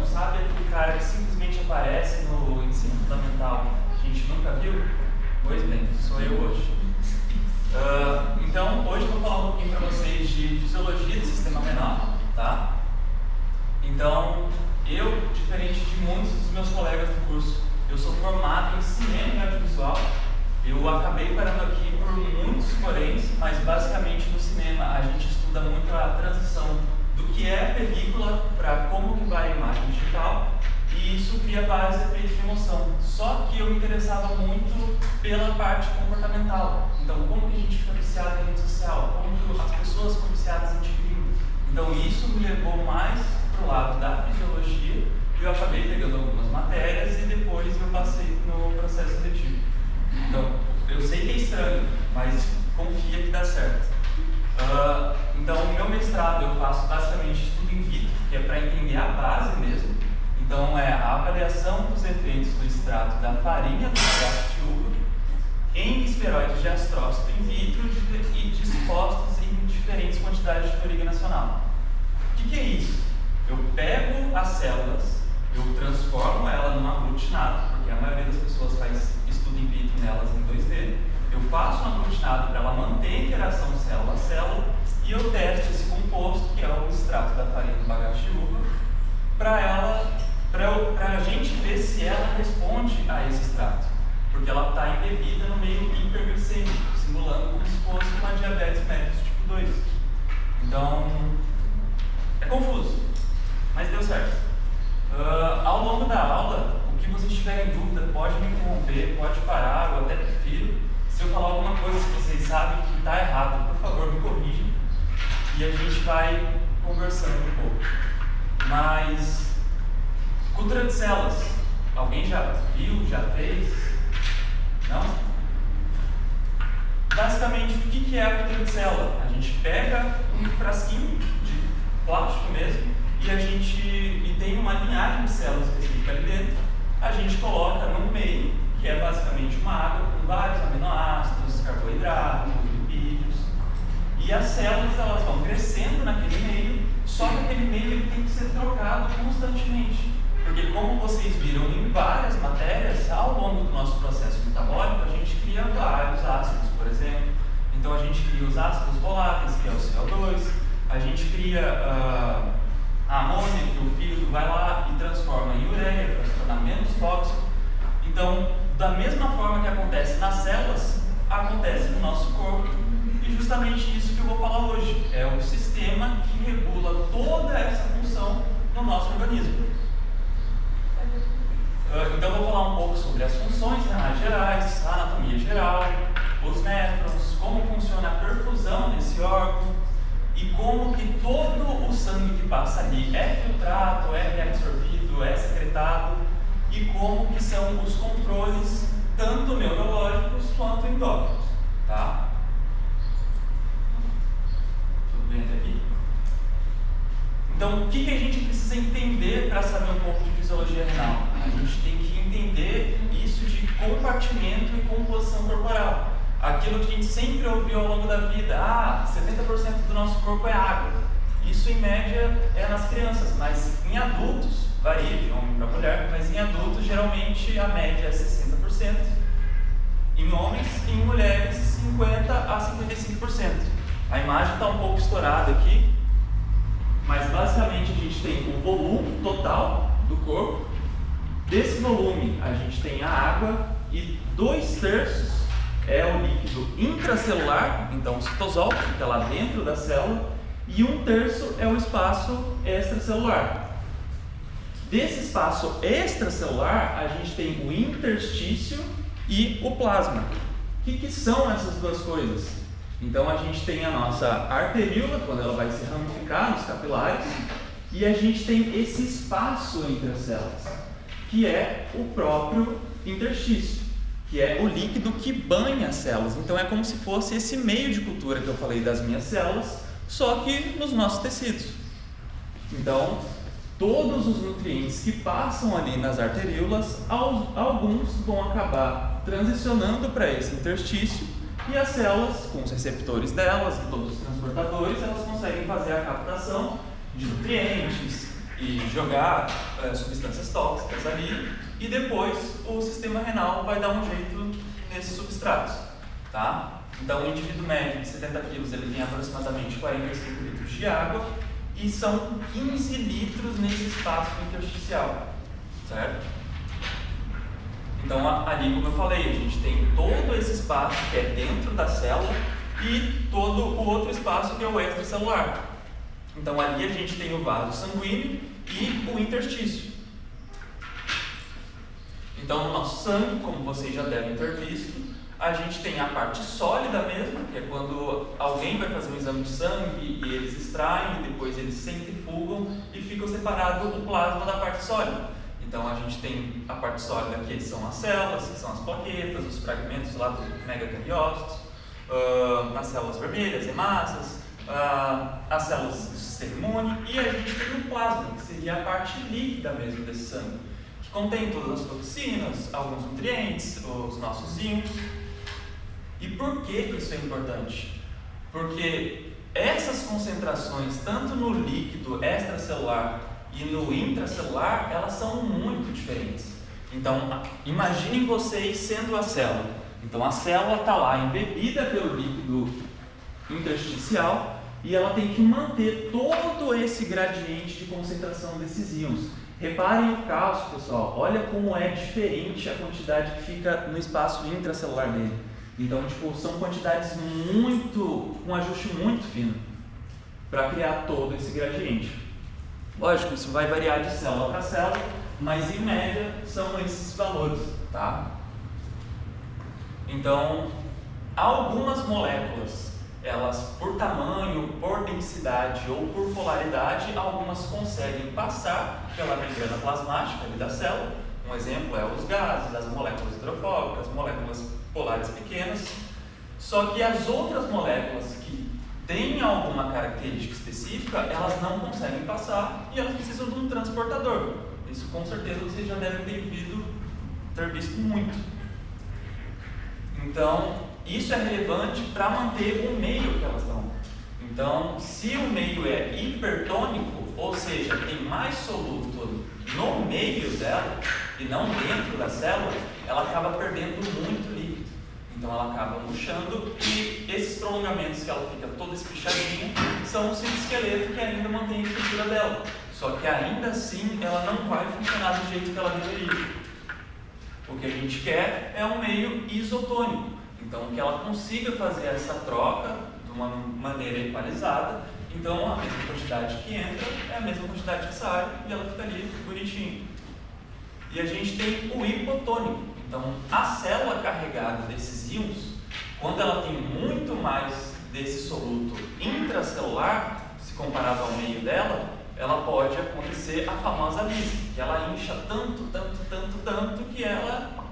não sabe aquele cara que simplesmente aparece no ensino fundamental que a gente nunca viu? Pois bem, sou eu hoje. Então, hoje eu vou falar um pouquinho para vocês de fisiologia do sistema renal, tá? Então, eu, diferente de muitos dos meus colegas do curso, eu sou formado em cinema e audiovisual. Eu acabei parando aqui por muitos poréns, mas basicamente no cinema a gente estuda muito a transição do que é película para como que vai a imagem digital, e isso cria vários efeitos de emoção. Só que eu me interessava muito pela parte comportamental. Então, como que a gente fica viciado em rede social? Como que as pessoas ficam viciadas em tigrinho? Então, isso me levou mais para o lado da fisiologia, e eu acabei pegando algumas matérias e depois eu passei no processo seletivo. Então, eu sei que é estranho, mas confia que dá certo. Então, o meu mestrado eu faço basicamente estudo in vitro, que é para entender a base mesmo. Então, é a avaliação dos efeitos do extrato da farinha do bagaço de uva em esferoides de astrócito in vitro e dispostos em diferentes quantidades de fluorígano nacional. O que é isso? Eu pego as células, eu transformo ela num aglutinato, porque a maioria das pessoas faz estudo in vitro nelas em 2D. Eu faço um aglutinado para ela manter a interação célula a célula e eu testo esse composto, que é o extrato da farinha do bagaço de uva, para a gente ver se ela responde a esse extrato, porque ela está embebida no meio hiperglicêmico, simulando como se fosse uma diabetes mellitus tipo 2. Então, é confuso, mas deu certo. Ao longo da aula, o que vocês tiverem dúvida, pode me interromper, pode parar, eu até prefiro. Se eu falar alguma coisa que vocês sabem que está errado, por favor, me corrijam e a gente vai conversando um pouco. Mas, cultura de células, alguém já viu, já fez? Não? Basicamente, o que é a cultura de célula? A gente pega um frasquinho de plástico mesmo e tem uma linhagem de células específica ali dentro. A gente coloca no meio, que é basicamente uma água com vários aminoácidos, carboidratos, lipídios. E as células elas vão crescendo naquele meio, só que aquele meio ele tem que ser trocado constantemente. Porque como vocês viram em várias matérias, ao longo do nosso processo metabólico, a gente cria vários ácidos, por exemplo. Então a gente cria os ácidos voláteis, que é o CO2, a gente cria a amônia, que o fígado vai lá e transforma em ureia para se tornar menos tóxico. Então, da mesma forma que acontece nas células, acontece no nosso corpo, e justamente isso que eu vou falar hoje. É o sistema que regula toda essa função no nosso organismo. Então, eu vou falar um pouco sobre as funções renais gerais, a anatomia geral, os néfrons, como funciona a perfusão desse órgão, e como que todo o sangue que passa ali é filtrado, é reabsorvido, é secretado, e como que são os controles, tanto neurológicos quanto endócrinos, tá? Tudo bem até aqui? Então, o que a gente precisa entender para saber um pouco de fisiologia renal? A gente tem que entender isso de compartimento e composição corporal. Aquilo que a gente sempre ouviu ao longo da vida, 70% do nosso corpo é água. Isso em média é nas crianças, mas em adultos, varia de homem para mulher, mas em adultos geralmente a média é 60%, em homens e em mulheres 50% a 55%. A imagem está um pouco estourada aqui, mas basicamente a gente tem o volume total do corpo. Desse volume a gente tem a água e 2/3 é o líquido intracelular, então o citosol, que fica lá dentro da célula, e 1/3 é o espaço extracelular. Desse espaço extracelular, a gente tem o interstício e o plasma. O que são essas duas coisas? Então a gente tem a nossa arteríola, quando ela vai se ramificar nos capilares, e a gente tem esse espaço entre as células, que é o próprio interstício, que é o líquido que banha as células. Então é como se fosse esse meio de cultura que eu falei das minhas células, só que nos nossos tecidos. Então, todos os nutrientes que passam ali nas arteríolas, alguns vão acabar transicionando para esse interstício, e as células, com os receptores delas e todos os transportadores, elas conseguem fazer a captação de nutrientes e jogar substâncias tóxicas ali, e depois o sistema renal vai dar um jeito nesses substratos, tá? Então, o indivíduo médio de 70 quilos ele tem aproximadamente 45 litros de água e são 15 litros nesse espaço intersticial, certo? Então, ali, como eu falei, a gente tem todo esse espaço que é dentro da célula e todo o outro espaço que é o extracelular. Então, ali a gente tem o vaso sanguíneo e o interstício. Então, no nosso sangue, como vocês já devem ter visto, a gente tem a parte sólida mesmo, que é quando alguém vai fazer um exame de sangue e eles extraem, e depois eles centrifugam e ficam separado o plasma da parte sólida. Então a gente tem a parte sólida que são as células, que são as plaquetas, os fragmentos lá dos megacariócitos, as células vermelhas, hemácias, as células do sistema imune, e a gente tem o plasma, que seria a parte líquida mesmo desse sangue, que contém todas as toxinas, alguns nutrientes, os nossos íons. E por que isso é importante? Porque essas concentrações, tanto no líquido extracelular e no intracelular, elas são muito diferentes. Então, imaginem vocês sendo a célula. Então, a célula está lá embebida pelo líquido intersticial e ela tem que manter todo esse gradiente de concentração desses íons. Reparem o cálcio, pessoal. Olha como é diferente a quantidade que fica no espaço intracelular dele. Então, são quantidades com um ajuste muito fino para criar todo esse gradiente. Lógico, isso vai variar de célula para célula, mas em média são esses valores, tá? Então, algumas moléculas, elas por tamanho, por densidade ou por polaridade, algumas conseguem passar pela membrana plasmática ali da célula. Um exemplo é os gases, as moléculas hidrofóbicas, moléculas polares pequenas. Só que as outras moléculas que têm alguma característica específica, elas não conseguem passar e elas precisam de um transportador. Isso com certeza vocês já devem ter visto muito. Então, isso é relevante para manter o meio que elas estão. Então, se o meio é hipertônico, ou seja, tem mais soluto no meio dela e não dentro da célula, ela acaba perdendo muito líquido. Então ela acaba murchando e esses prolongamentos que ela fica toda espichadinha são o citoesqueleto que ainda mantém a estrutura dela. Só que ainda assim ela não vai funcionar do jeito que ela deveria. O que a gente quer é um meio isotônico. Então que ela consiga fazer essa troca de uma maneira equalizada. Então a mesma quantidade que entra é a mesma quantidade que sai e ela fica ali bonitinho. E a gente tem o hipotônico. Então, a célula carregada desses íons, quando ela tem muito mais desse soluto intracelular, se comparado ao meio dela, ela pode acontecer a famosa lise, que ela incha tanto que ela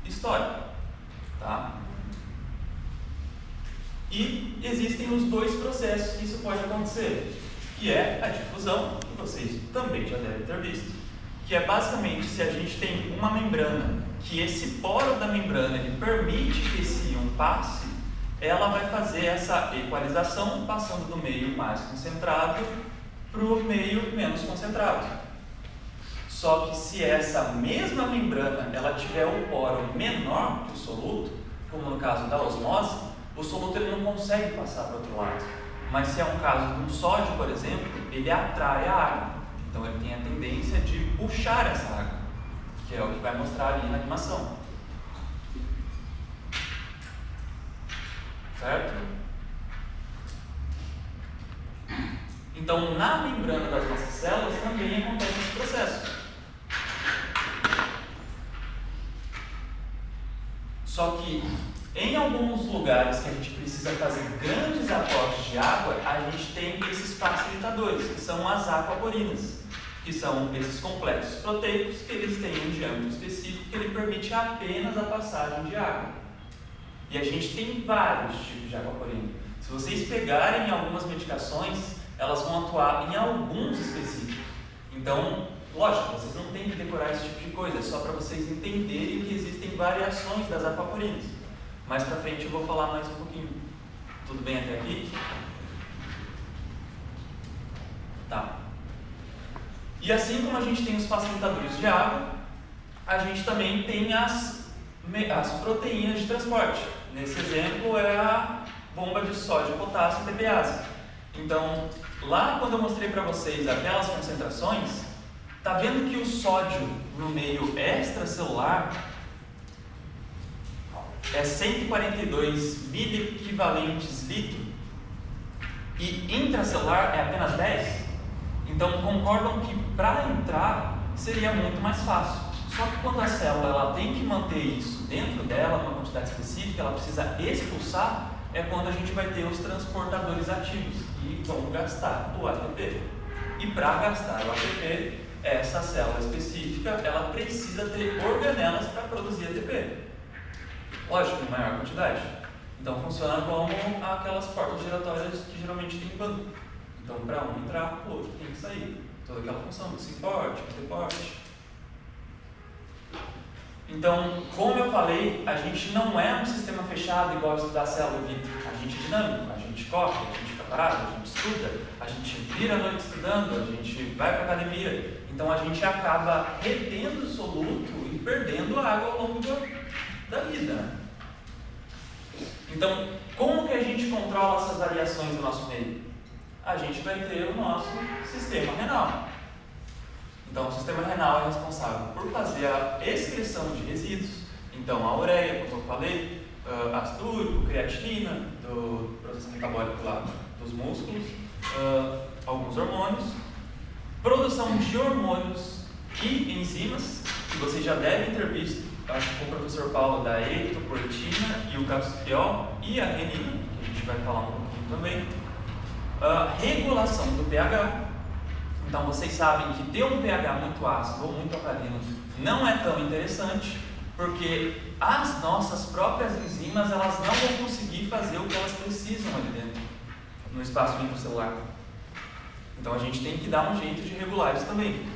estoura, tá? E existem os dois processos que isso pode acontecer, que é a difusão, que vocês também já devem ter visto, que é basicamente se a gente tem uma membrana, que esse poro da membrana ele permite que esse íon passe, ela vai fazer essa equalização, passando do meio mais concentrado para o meio menos concentrado. Só que se essa mesma membrana ela tiver um poro menor que o soluto, como no caso da osmose, o soluto ele não consegue passar para o outro lado. Mas se é um caso de um sódio, por exemplo, ele atrai a água. Então ele tem a tendência de puxar essa água, que é o que vai mostrar ali na animação. Certo? Então, na membrana das nossas células também acontece esse processo. Só que em alguns lugares que a gente precisa fazer grandes aportes de água, a gente tem esses facilitadores, que são as aquaporinas, que são esses complexos proteicos que eles têm um diâmetro específico que ele permite apenas a passagem de água. E a gente tem vários tipos de aquaporina. Se vocês pegarem algumas medicações, elas vão atuar em alguns específicos. Então, lógico, vocês não têm que decorar esse tipo de coisa, é só para vocês entenderem que existem variações das aquaporinas. Mais para frente eu vou falar mais um pouquinho. Tudo bem até aqui? Tá. E assim como a gente tem os facilitadores de água, a gente também tem as proteínas de transporte. Nesse exemplo é a bomba de sódio, potássio e TPase. Então, lá quando eu mostrei para vocês aquelas concentrações, tá vendo que o sódio no meio extracelular é 142 miliequivalentes litro e intracelular é apenas 10? Então concordam que para entrar seria muito mais fácil. Só que quando a célula ela tem que manter isso dentro dela, uma quantidade específica, ela precisa expulsar, é quando a gente vai ter os transportadores ativos que vão gastar o ATP. E para gastar o ATP, essa célula específica ela precisa ter organelas para produzir ATP. Lógico, em maior quantidade. Então funciona como aquelas portas giratórias que geralmente tem banco. Então para um entrar, o outro tem que sair. Toda aquela função do importe, deporte. Então, como eu falei, a gente não é um sistema fechado igual da célula in vitro. A gente é dinâmico, a gente corre, a gente fica parado, a gente estuda, a gente vira a noite estudando, a gente vai para a academia. Então a gente acaba retendo o soluto e perdendo a água ao longo da vida. Então, como que a gente controla essas variações do nosso meio? A gente vai ter o nosso sistema renal. Então, o sistema renal é responsável por fazer a excreção de resíduos. Então, a ureia, como eu falei, ácido úrico, creatina, do processo metabólico lá dos músculos, alguns hormônios, produção de hormônios e enzimas, que vocês já devem ter visto, acho que com o professor Paulo, da eritropoetina e o calcitriol e a renina, que a gente vai falar um pouquinho também. Regulação do pH. Então vocês sabem que ter um pH muito ácido ou muito alcalino não é tão interessante, porque as nossas próprias enzimas elas não vão conseguir fazer o que elas precisam ali dentro, no espaço intracelular. Então a gente tem que dar um jeito de regular isso também.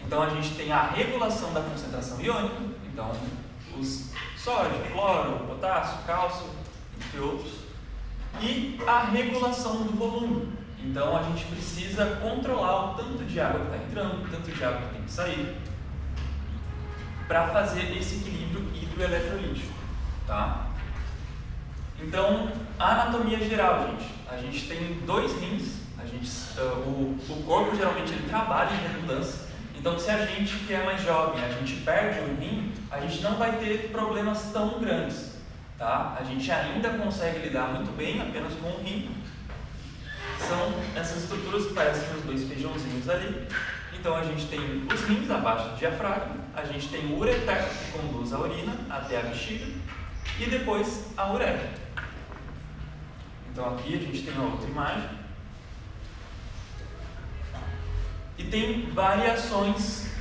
Então a gente tem a regulação da concentração iônica, então os sódio, cloro, potássio, cálcio, entre outros, e a regulação do volume. Então a gente precisa controlar o tanto de água que está entrando, o tanto de água que tem que sair, para fazer esse equilíbrio hidroeletrolítico, tá? Então, a anatomia geral, gente. A gente tem 2 rins, o corpo geralmente ele trabalha em redundância. Então, se a gente que é mais jovem, a gente perde um rim, a gente não vai ter problemas tão grandes, tá? A gente ainda consegue lidar muito bem apenas com um rim. São essas estruturas que parecem os 2 feijãozinhos ali. Então a gente tem os rins abaixo do diafragma, a gente tem o ureter que conduz a urina até a bexiga e depois a uretra. Então aqui a gente tem uma outra imagem. E tem variações.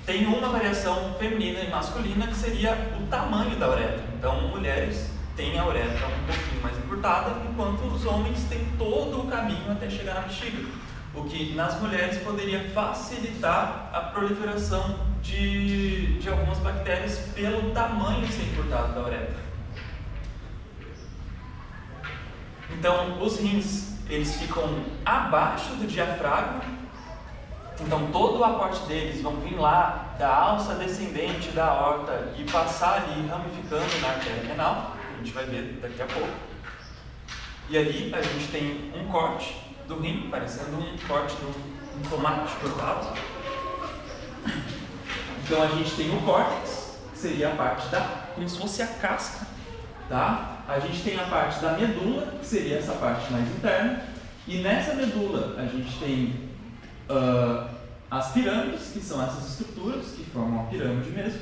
Tem uma variação feminina e masculina que seria o tamanho da uretra. Então mulheres têm a uretra um pouquinho mais encurtada, enquanto os homens têm todo o caminho até chegar na bexiga, o que nas mulheres poderia facilitar a proliferação de algumas bactérias pelo tamanho ser encurtado da uretra. Então, os rins, eles ficam abaixo do diafragma, então todo o aporte deles vão vir lá da alça descendente da aorta e passar ali ramificando na artéria renal. A gente vai ver daqui a pouco. E ali a gente tem um corte do rim, parecendo um corte de um tomate cortado. Então a gente tem o córtex, que seria a parte como se fosse a casca, tá? A gente tem a parte da medula, que seria essa parte mais interna. E nessa medula a gente tem as pirâmides, que são essas estruturas que formam a pirâmide mesmo.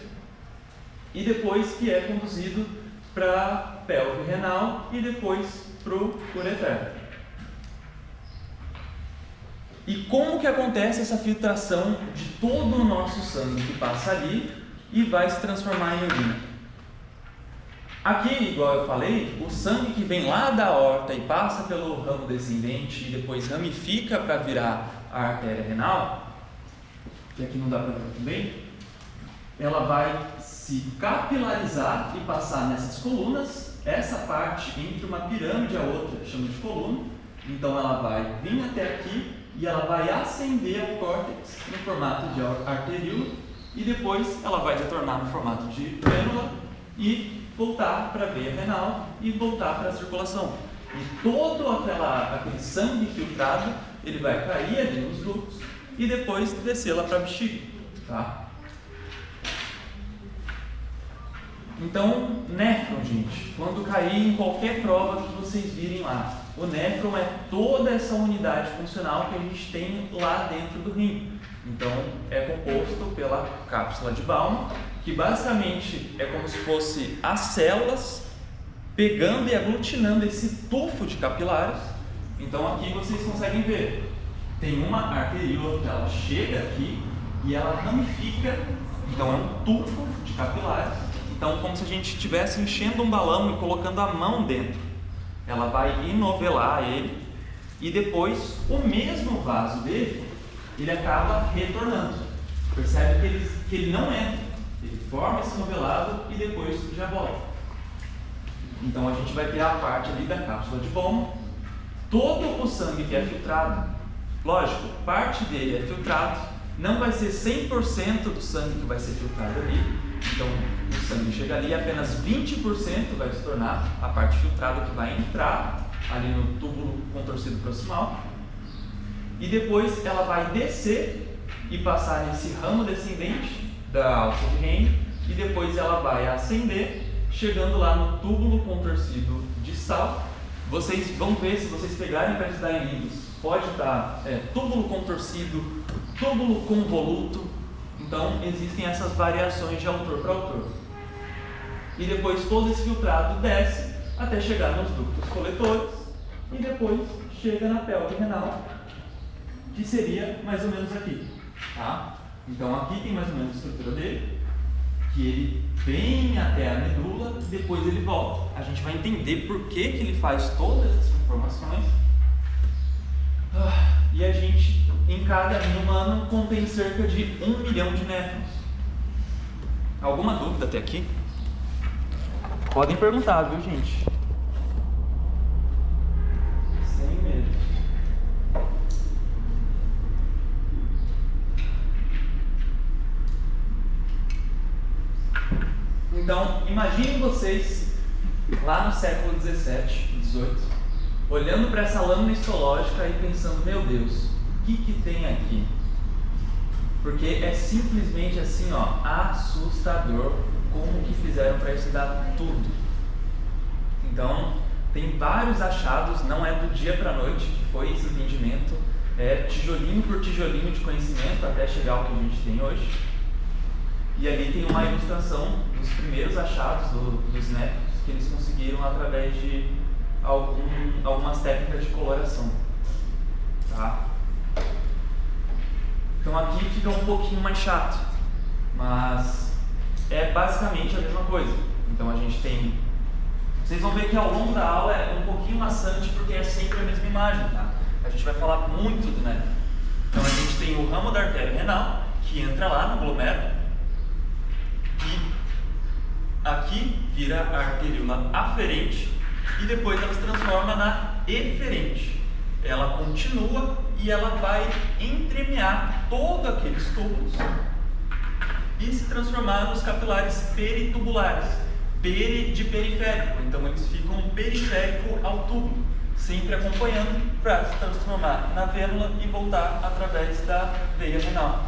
E depois que é conduzido para a pelve renal e depois para o ureter. E como que acontece essa filtração de todo o nosso sangue que passa ali e vai se transformar em urina? Aqui, igual eu falei, o sangue que vem lá da aorta e passa pelo ramo descendente e depois ramifica para virar a artéria renal, que aqui não dá para ver muito bem, ela vai se capilarizar e passar nessas colunas. Essa parte entre uma pirâmide e a outra chama de coluna. Então ela vai vir até aqui, e ela vai ascender ao córtex no formato de arteríola e depois ela vai retornar no formato de vênula e voltar para a veia renal e voltar para a circulação. E todo aquele sangue filtrado, ele vai cair ali nos ductos e depois descer lá para a bexiga, tá? Então, néfron, gente, quando cair em qualquer prova que vocês virem lá, o néfron é toda essa unidade funcional que a gente tem lá dentro do rim. Então, é composto pela cápsula de Bowman, que basicamente é como se fosse as células pegando e aglutinando esse tufo de capilares. Então, aqui vocês conseguem ver, tem uma arteríola que ela chega aqui e ela ramifica, então é um tufo de capilares. Então, como se a gente estivesse enchendo um balão e colocando a mão dentro. Ela vai inovelar ele e depois o mesmo vaso dele, ele acaba retornando. Percebe que ele não entra, ele forma esse novelado e depois já volta. Então, a gente vai ter a parte ali da cápsula de Bowman, todo o sangue que é filtrado, lógico, parte dele é filtrado, não vai ser 100% do sangue que vai ser filtrado ali. Então, o sangue chega ali e apenas 20% vai se tornar a parte filtrada que vai entrar ali no túbulo contorcido proximal. E depois ela vai descer e passar nesse ramo descendente da alça de Henle e depois ela vai ascender, chegando lá no túbulo contorcido distal. Vocês vão ver, se vocês pegarem para estudar em livros, pode estar túbulo contorcido, túbulo convoluto. Então, existem essas variações de autor para autor. E depois todo esse filtrado desce até chegar nos ductos coletores e depois chega na pelve renal, que seria mais ou menos aqui, tá? Então, aqui tem mais ou menos a estrutura dele, que ele vem até a medula, depois ele volta. A gente vai entender por que ele faz todas essas informações. E a gente, em cada rim humano, contém cerca de 1 milhão de néfrons. Alguma dúvida até aqui? Podem perguntar, viu, gente? Sem medo. Então, imaginem vocês, lá no século 17, 18, olhando para essa lâmina histológica e pensando, meu Deus, o que tem aqui? Porque é simplesmente assim, ó, assustador como que fizeram para estudar tudo. Então, tem vários achados, não é do dia para a noite que foi esse entendimento, é tijolinho por tijolinho de conhecimento até chegar ao que a gente tem hoje. E ali tem uma ilustração dos primeiros achados dos néfrons que eles conseguiram através de algumas técnicas de coloração, tá? Então aqui fica um pouquinho mais chato, mas é basicamente a mesma coisa. Então a gente tem, vocês vão ver que ao longo da aula é um pouquinho maçante porque é sempre a mesma imagem, tá? A gente vai falar muito do néfron. Então a gente tem o ramo da artéria renal que entra lá no glomérulo e aqui vira a arteríola aferente e depois ela se transforma na eferente. Ela continua e ela vai entremear todos aqueles túbulos e se transformar nos capilares peritubulares, peri de periférico, então eles ficam periférico ao túbulo, sempre acompanhando para se transformar na vênula e voltar através da veia renal.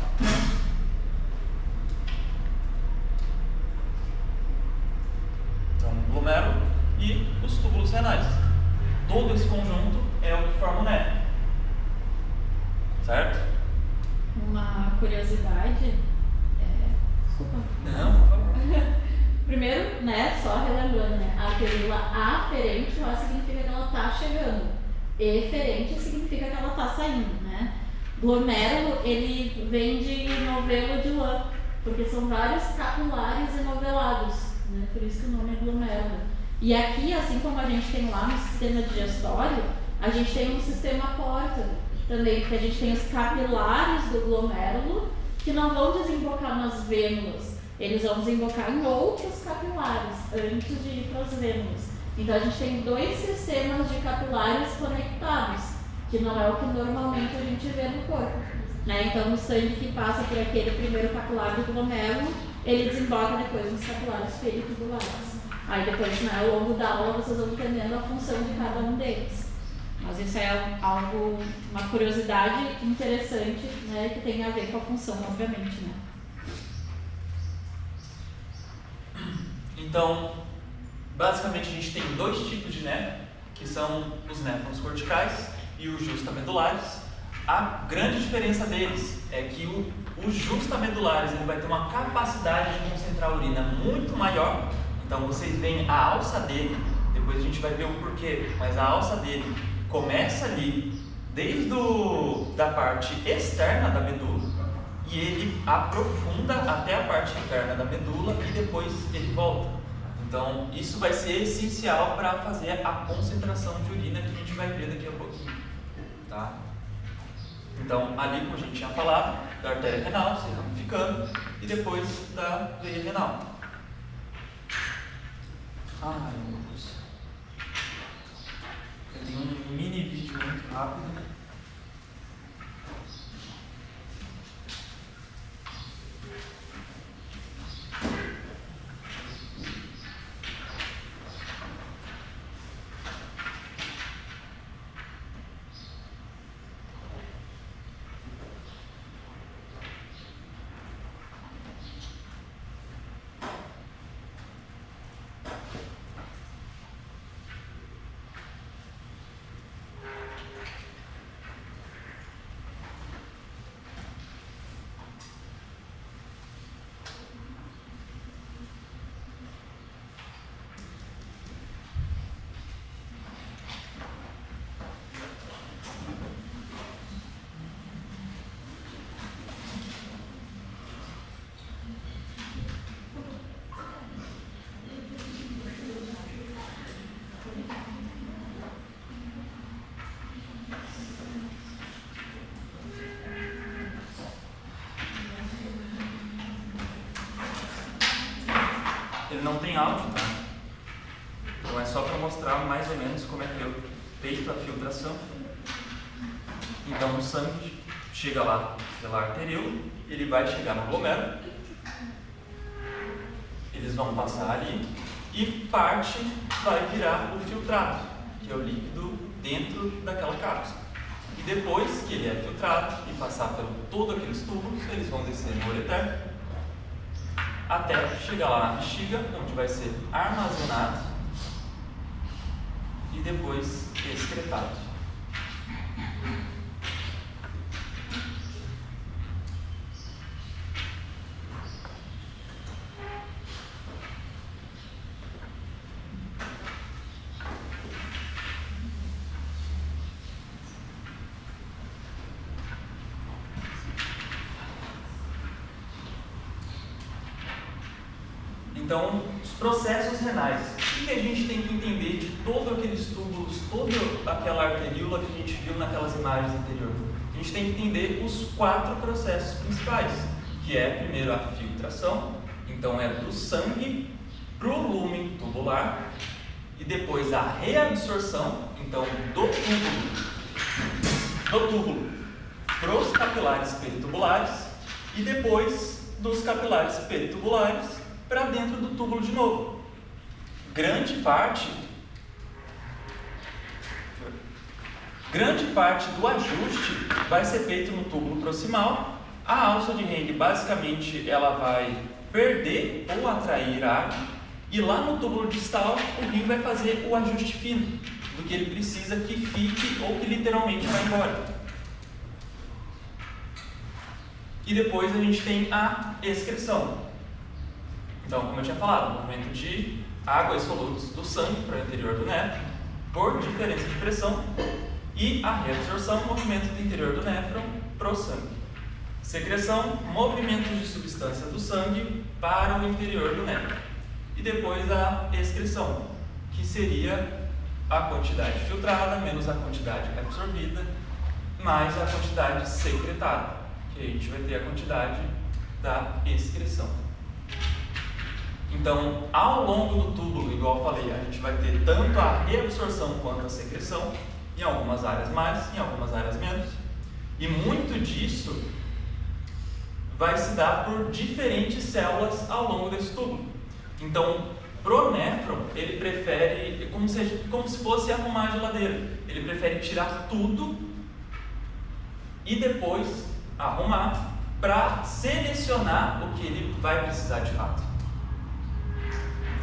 Então, o glomérulo e os túbulos renais. Todo esse conjunto é o que forma o néfron. Certo? Uma curiosidade. Desculpa. Não, por favor. Primeiro, né, só relembrando, né, a arteríola aferente já significa que ela está chegando. Eferente significa que ela está saindo, né? Glomérulo, ele vem de novelo de lã, porque são vários capilares enovelados, né? Por isso que o nome é glomérulo. E aqui, assim como a gente tem lá no sistema digestório, a gente tem um sistema porta também, porque a gente tem os capilares do glomérulo que não vão desembocar nas vênulas, eles vão desembocar em outros capilares antes de ir para as vênulas. Então a gente tem dois sistemas de capilares conectados, que não é o que normalmente a gente vê no corpo, né? Então, o sangue que passa por aquele primeiro capilar do glomérulo, ele desemboca depois nos capilares peritubulares. Aí depois, né, ao longo da aula, vocês vão entendendo a função de cada um deles. Mas isso é algo, uma curiosidade interessante, né, que tem a ver com a função, obviamente, né? Então, basicamente a gente tem dois tipos de néfron, que são os néfrons corticais e os justamedulares. A grande diferença deles é que os justamedulares ele vai ter uma capacidade de concentrar a urina muito maior. Então vocês veem a alça dele, depois a gente vai ver o porquê, mas a alça dele começa ali desde da parte externa da medula e ele aprofunda até a parte interna da medula e depois ele volta. Então isso vai ser essencial para fazer a concentração de urina que a gente vai ver daqui a pouquinho, tá? Então ali, como a gente tinha falado, da artéria renal se ramificando e depois da veia renal. Ai, meu Deus. Eu tenho um mini vídeo muito rápido. Ele não tem áudio, tá? Então é só para mostrar mais ou menos como é que é feita a filtração. Então o sangue chega lá pela arteríola, ele vai chegar no glomérulo, eles vão passar ali e parte vai virar o filtrado, que é o líquido dentro daquela cápsula. E depois que ele é filtrado e passar por todos aqueles tubos, eles vão descer no ureter até chegar lá na bexiga, onde vai ser armazenado e depois excretado. Então, os processos renais. O que a gente tem que entender de todos aqueles túbulos, toda aquela arteríola que a gente viu naquelas imagens anteriores? A gente tem que entender os 4 processos principais, que é primeiro a filtração, então é do sangue para o lumen tubular, e depois a reabsorção, então do túbulo para os capilares peritubulares, e depois dos capilares peritubulares para dentro do túbulo de novo. Grande parte do ajuste vai ser feito no túbulo proximal. A alça de Henle, basicamente, ela vai perder ou atrair ar, e lá no túbulo distal, o rim vai fazer o ajuste fino do que ele precisa que fique ou que literalmente vai embora. E depois a gente tem a excreção. Então, como eu tinha falado, o movimento de água e solutos do sangue para o interior do néfron por diferença de pressão, e a reabsorção, movimento do interior do néfron para o sangue. Secreção, movimentos de substância do sangue para o interior do néfron. E depois a excreção, que seria a quantidade filtrada menos a quantidade absorvida mais a quantidade secretada, que a gente vai ter a quantidade da excreção. Então, ao longo do túbulo, igual eu falei, a gente vai ter tanto a reabsorção quanto a secreção, Em algumas áreas mais, em algumas áreas menos. E muito disso vai se dar por diferentes células ao longo desse tubo. Então, pro néfron, ele prefere, como se fosse arrumar a geladeira, ele prefere tirar tudo e depois arrumar para selecionar o que ele vai precisar de fato.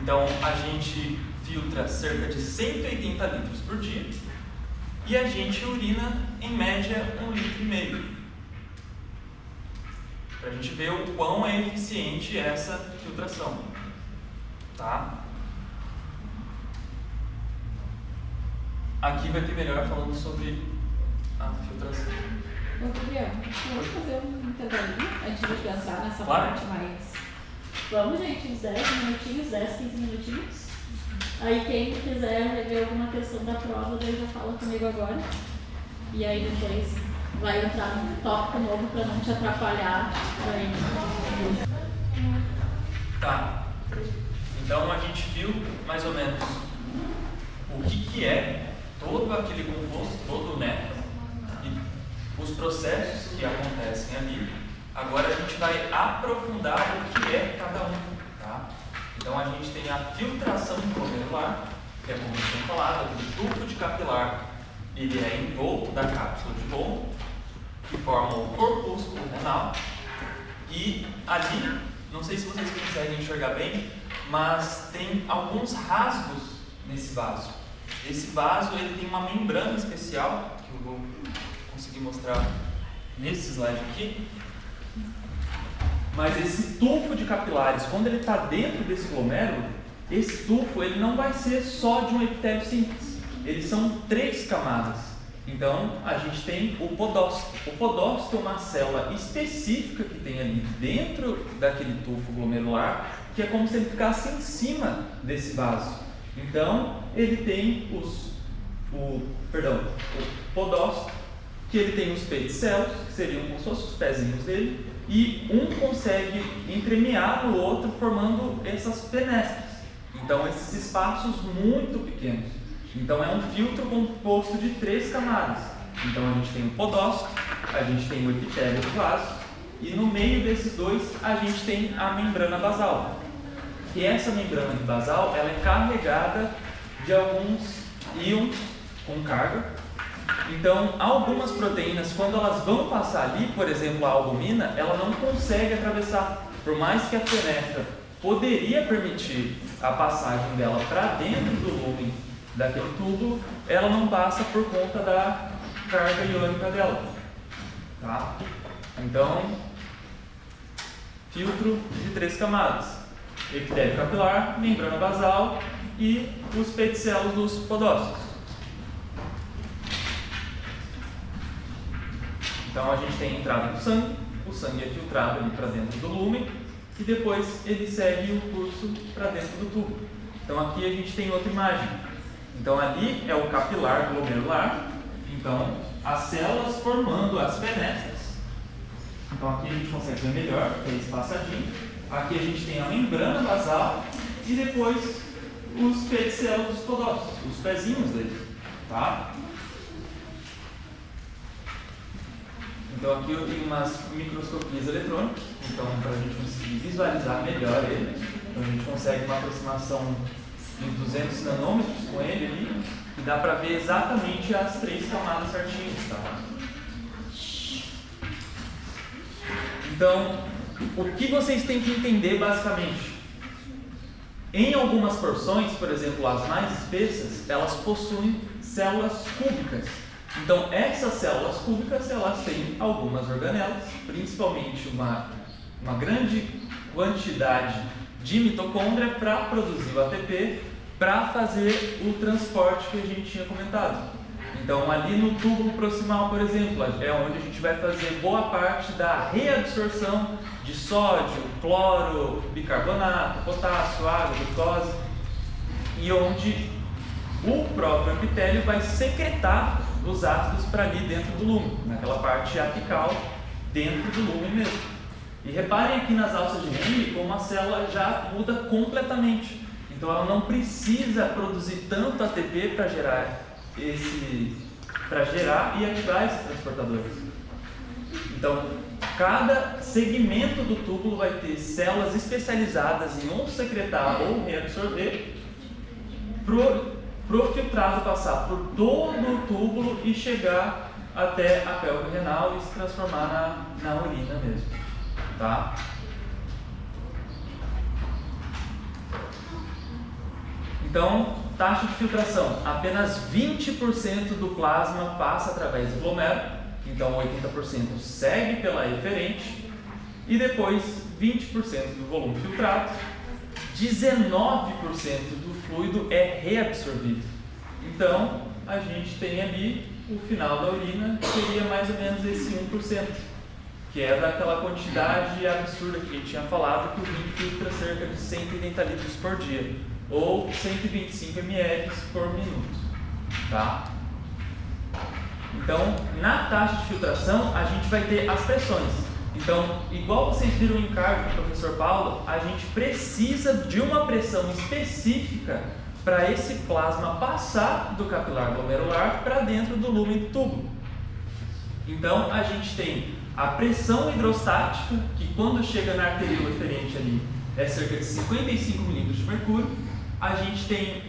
Então, a gente filtra cerca de 180 litros por dia e a gente urina em média 1,5 litro. Para a gente ver o quão é eficiente essa filtração. Tá? Aqui vai ter melhor falando sobre a filtração. Ô, Gabriel, vamos fazer um intervalinho antes de entrar nessa Claro. parte mais. Vamos, gente, uns 10 minutinhos, 10, 15 minutinhos. Aí quem quiser rever alguma questão da prova, daí já fala comigo agora. E aí depois vai entrar num tópico novo para não te atrapalhar aí. Tá. Então a gente viu mais ou menos o que é todo aquele composto, todo o néfron e os processos que acontecem ali. Agora a gente vai aprofundar o que é cada um. Tá? Então a gente tem a filtração glomerular, que é como eu tinha falado, o tufo de capilar, ele é envolto da cápsula de Bowman, que forma o corpúsculo renal, e ali, não sei se vocês conseguem enxergar bem, mas tem alguns rasgos nesse vaso. Esse vaso ele tem uma membrana especial, que eu vou conseguir mostrar nesse slide aqui. Mas esse tufo de capilares, quando ele está dentro desse glomérulo, esse tufo ele não vai ser só de um epitélio simples. Eles são 3 camadas. Então, a gente tem o podócito. O podócito é uma célula específica que tem ali dentro daquele tufo glomerular, que é como se ele ficasse em cima desse vaso. Então, ele tem o podócito, que ele tem os pedicelos, que seriam como se fossem os pezinhos dele, e um consegue entremear no outro, formando essas fenestras. Então, esses espaços muito pequenos. Então, é um filtro composto de 3 camadas. Então, a gente tem o podócito, a gente tem o epitélio do vaso, e no meio desses dois, a gente tem a membrana basal. E essa membrana basal, ela é carregada de alguns íons com carga. Então, algumas proteínas, quando elas vão passar ali, por exemplo, a albumina, ela não consegue atravessar. Por mais que a fenestra poderia permitir a passagem dela para dentro do lumen daquele tubo, ela não passa por conta da carga iônica dela. Tá? Então, filtro de 3 camadas: epitélio capilar, membrana basal e os pedicelos dos podócitos. Então a gente tem a entrada do sangue, o sangue é filtrado ali para dentro do lumen e depois ele segue o curso para dentro do tubo. Então aqui a gente tem outra imagem. Então ali é o capilar glomerular, então as células formando as fenestras. Então aqui a gente consegue ver melhor, que é espaçadinho. Aqui a gente tem a membrana basal e depois os pedicelos dos podócitos, os pezinhos deles. Tá? Então aqui eu tenho umas microscopias eletrônicas, então para a gente conseguir visualizar melhor ele, então a gente consegue uma aproximação de 200 nanômetros com ele ali, e dá para ver exatamente as 3 camadas certinhas, tá? Então, o que vocês têm que entender basicamente? Em algumas porções, por exemplo, as mais espessas, elas possuem células cúbicas. Então, essas células cúbicas, elas têm algumas organelas, principalmente uma grande quantidade de mitocôndria para produzir o ATP, para fazer o transporte que a gente tinha comentado. Então, ali no tubo proximal, por exemplo, é onde a gente vai fazer boa parte da reabsorção de sódio, cloro, bicarbonato, potássio, água, glicose, e onde o próprio epitélio vai secretar os ácidos para ali dentro do lumen, naquela parte apical dentro do lumen mesmo. E reparem aqui nas alças de Henle como a célula já muda completamente. Então ela não precisa produzir tanto ATP para gerar para gerar e ativar esses transportadores. Então, cada segmento do túbulo vai ter células especializadas em ou secretar ou reabsorver para o filtrado passar por todo o túbulo e chegar até a pélvica renal e se transformar na urina mesmo. Tá? Então, taxa de filtração, apenas 20% do plasma passa através do glomero, então 80% segue pela eferente e depois 20% do volume filtrado, 19% do fluido é reabsorvido. Então, a gente tem ali o final da urina, que seria mais ou menos esse 1%, que é daquela quantidade absurda que a gente tinha falado, que o rim filtra cerca de 180 litros por dia, ou 125 ml por minuto. Tá? Então, na taxa de filtração, a gente vai ter as pressões. Então, igual vocês viram em cargo do professor Paulo, a gente precisa de uma pressão específica para esse plasma passar do capilar glomerular para dentro do lumen do túbulo. Então, a gente tem a pressão hidrostática, que quando chega na arteríola eferente ali é cerca de 55 milímetros de mercúrio. A gente tem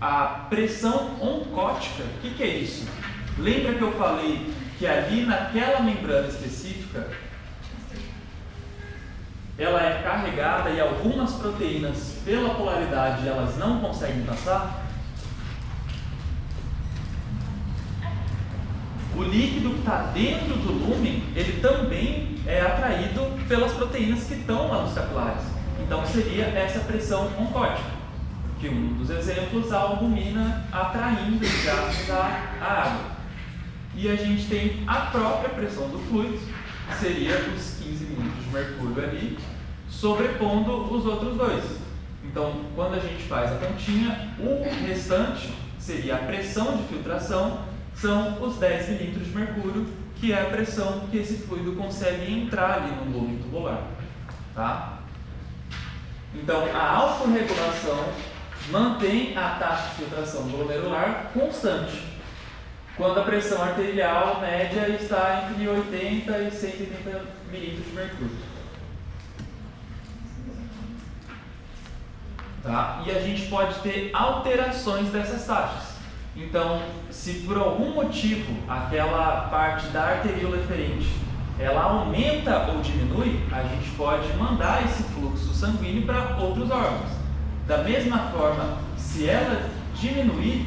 a pressão oncótica. O que é isso? Lembra que eu falei que ali naquela membrana específica ela é carregada e algumas proteínas, pela polaridade, elas não conseguem passar? O líquido que está dentro do lúmen, ele também é atraído pelas proteínas que estão lá nos capilares. Então seria essa pressão oncótica, que um dos exemplos, a albumina atraindo os gases à água. E a gente tem a própria pressão do fluido, que seria os 15 milímetros de mercúrio ali, sobrepondo os outros dois. Então, quando a gente faz a continha, o restante seria a pressão de filtração, são os 10 milímetros de mercúrio, que é a pressão que esse fluido consegue entrar ali no lumen tubular. Tá? Então, a autorregulação mantém a taxa de filtração glomerular constante, quando a pressão arterial média está entre 80 e 180 milímetros de mercúrio. Tá? E a gente pode ter alterações dessas taxas. Então, se por algum motivo aquela parte da arteríola eferente ela aumenta ou diminui, a gente pode mandar esse fluxo sanguíneo para outros órgãos. Da mesma forma, se ela diminuir,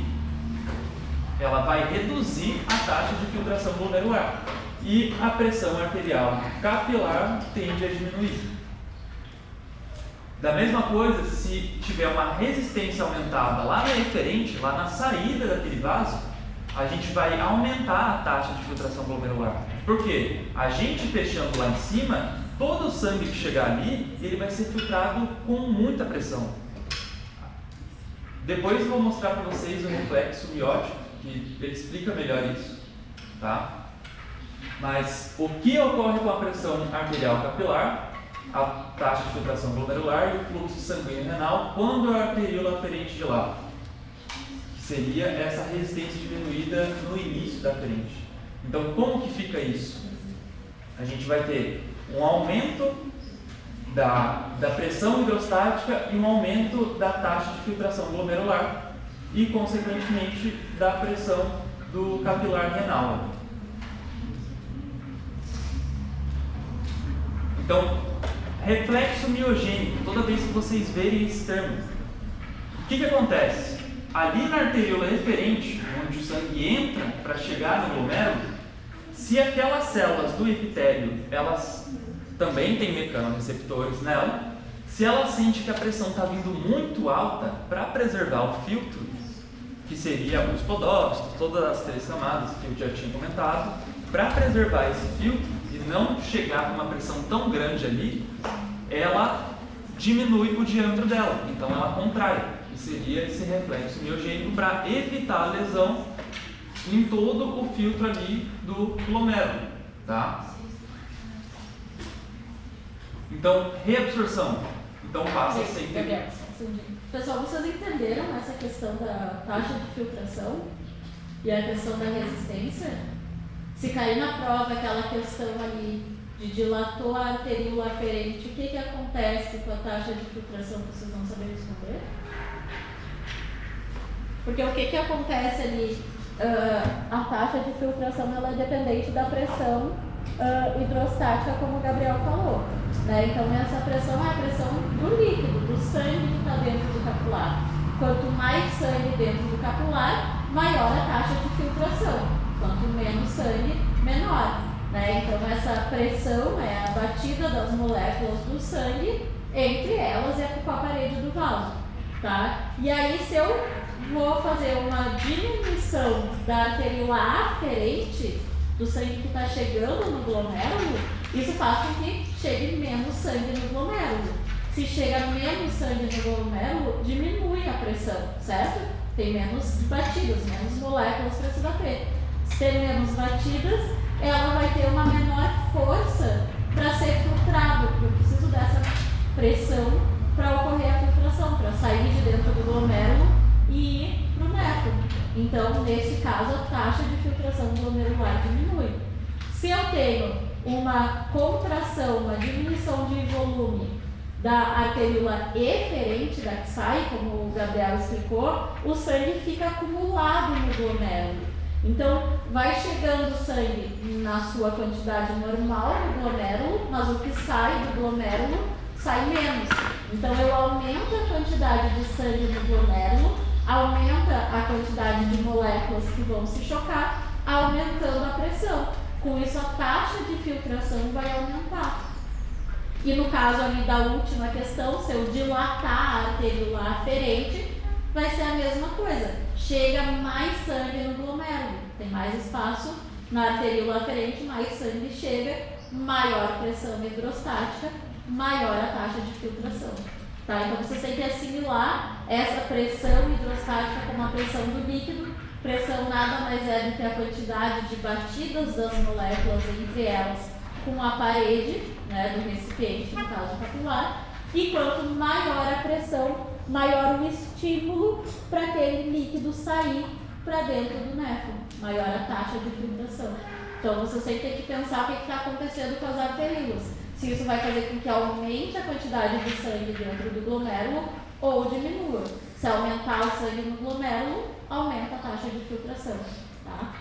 ela vai reduzir a taxa de filtração glomerular e a pressão arterial capilar tende a diminuir. Da mesma coisa, se tiver uma resistência aumentada lá na eferente, lá na saída daquele vaso, a gente vai aumentar a taxa de filtração glomerular. Por quê? A gente fechando lá em cima, todo o sangue que chegar ali, ele vai ser filtrado com muita pressão. Depois eu vou mostrar para vocês o reflexo miótico, que ele explica melhor isso. Tá? Mas o que ocorre com a pressão arterial capilar, a taxa de filtração glomerular e o fluxo sanguíneo renal quando a arteríola aferente de lado? Seria essa resistência diminuída no início da aferente. Então, como que fica isso? A gente vai ter um aumento da pressão hidrostática e um aumento da taxa de filtração glomerular e, consequentemente, da pressão do capilar renal. Então, reflexo miogênico, toda vez que vocês verem esse termo, o que acontece? Ali na arteríola eferente, onde o sangue entra para chegar no glomérulo, se aquelas células do epitélio, elas também têm mecanorreceptores nela, se ela sente que a pressão está vindo muito alta, para preservar o filtro, que seria os podócitos, todas as 3 camadas que eu já tinha comentado, para preservar esse filtro e não chegar com uma pressão tão grande ali, ela diminui o diâmetro dela, então ela contrai. E seria esse reflexo miogênico para evitar a lesão em todo o filtro ali do glomérulo. Tá? Então, reabsorção. Então passa sempre. Pessoal, vocês entenderam essa questão da taxa de filtração? e a questão da resistência, se cair na prova aquela questão ali de dilatou a arteríola aferente, o que acontece com a taxa de filtração que vocês vão saber responder? Porque o que acontece ali, a taxa de filtração ela é dependente da pressão hidrostática, como o Gabriel falou, né? Então essa pressão é a pressão do líquido, do sangue que está dentro do capilar. Quanto mais sangue dentro do capilar, maior a taxa de filtração. Quanto menos sangue, menor, né? Então essa pressão é a batida das moléculas do sangue entre elas e com a parede do vaso, tá? E aí se eu vou fazer uma diminuição da arteríola aferente, do sangue que está chegando no glomérulo, isso faz com que chegue menos sangue no glomérulo. Se chega menos sangue no glomérulo, diminui a pressão, certo? Tem menos batidas, menos moléculas para se bater. Se tem menos batidas, ela vai ter uma menor força para ser filtrado. Eu preciso dessa pressão para ocorrer a filtração, para sair de dentro do glomérulo e ir para o néfron. Então, nesse caso, a taxa de filtração glomerular diminui. Se eu tenho uma contração, uma diminuição de volume da arteríola eferente, da que sai, como o Gabriel explicou, o sangue fica acumulado no glomérulo. Então, vai chegando sangue na sua quantidade normal no glomérulo, mas o que sai do glomérulo sai menos. Então, eu aumento a quantidade de sangue no glomérulo, aumenta a quantidade de moléculas que vão se chocar, aumentando a pressão. Com isso, a taxa de filtração vai aumentar. E no caso ali da última questão, se eu dilatar a arteríola aferente, vai ser a mesma coisa. Chega mais sangue no glomérulo, tem mais espaço na arteríola aferente, mais sangue chega, maior pressão hidrostática, maior a taxa de filtração. Tá? Então vocês têm que assimilar essa pressão hidrostática como a pressão do líquido. Pressão nada mais é do que a quantidade de batidas das moléculas entre elas com a parede, né, do recipiente, no caso capilar. E quanto maior a pressão, maior o estímulo para aquele líquido sair para dentro do néfron, maior a taxa de filtração. Então você sempre tem que pensar o que está acontecendo com as arteríolas. Se isso vai fazer com que aumente a quantidade de sangue dentro do glomérulo ou diminua. Se aumentar o sangue no glomérulo, aumenta a taxa de filtração. Tá?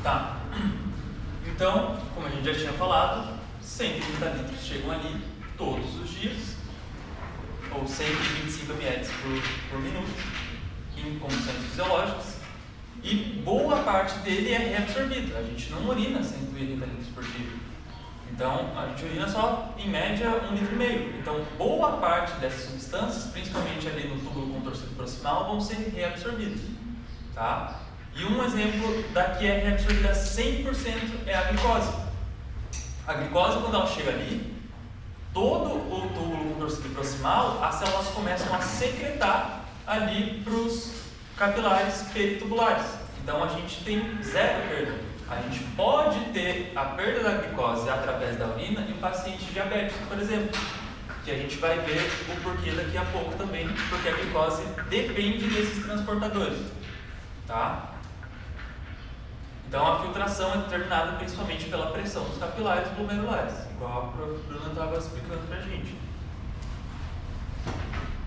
Tá. Então, como a gente já tinha falado, 130 litros chegam ali todos os dias, ou 125 ml por minuto, em condições fisiológicas, e boa parte dele é reabsorvido. A gente não urina 130 litros por dia. Então, a gente urina só, em média, 1,5 litro. Então, boa parte dessas substâncias, principalmente ali no túbulo contorcido proximal, vão ser reabsorvidas. Tá? E um exemplo da que é reabsorvida 100% é a glicose. A glicose, quando ela chega ali, todo o túbulo contorcido proximal, as células começam a secretar ali para os capilares peritubulares. Então a gente tem zero perda. A gente pode ter a perda da glicose através da urina em pacientes diabéticos, por exemplo, que a gente vai ver o porquê daqui a pouco também, porque a glicose depende desses transportadores. Tá? Então a filtração é determinada principalmente pela pressão dos capilares glomerulares, igual a Bruna estava explicando para a gente.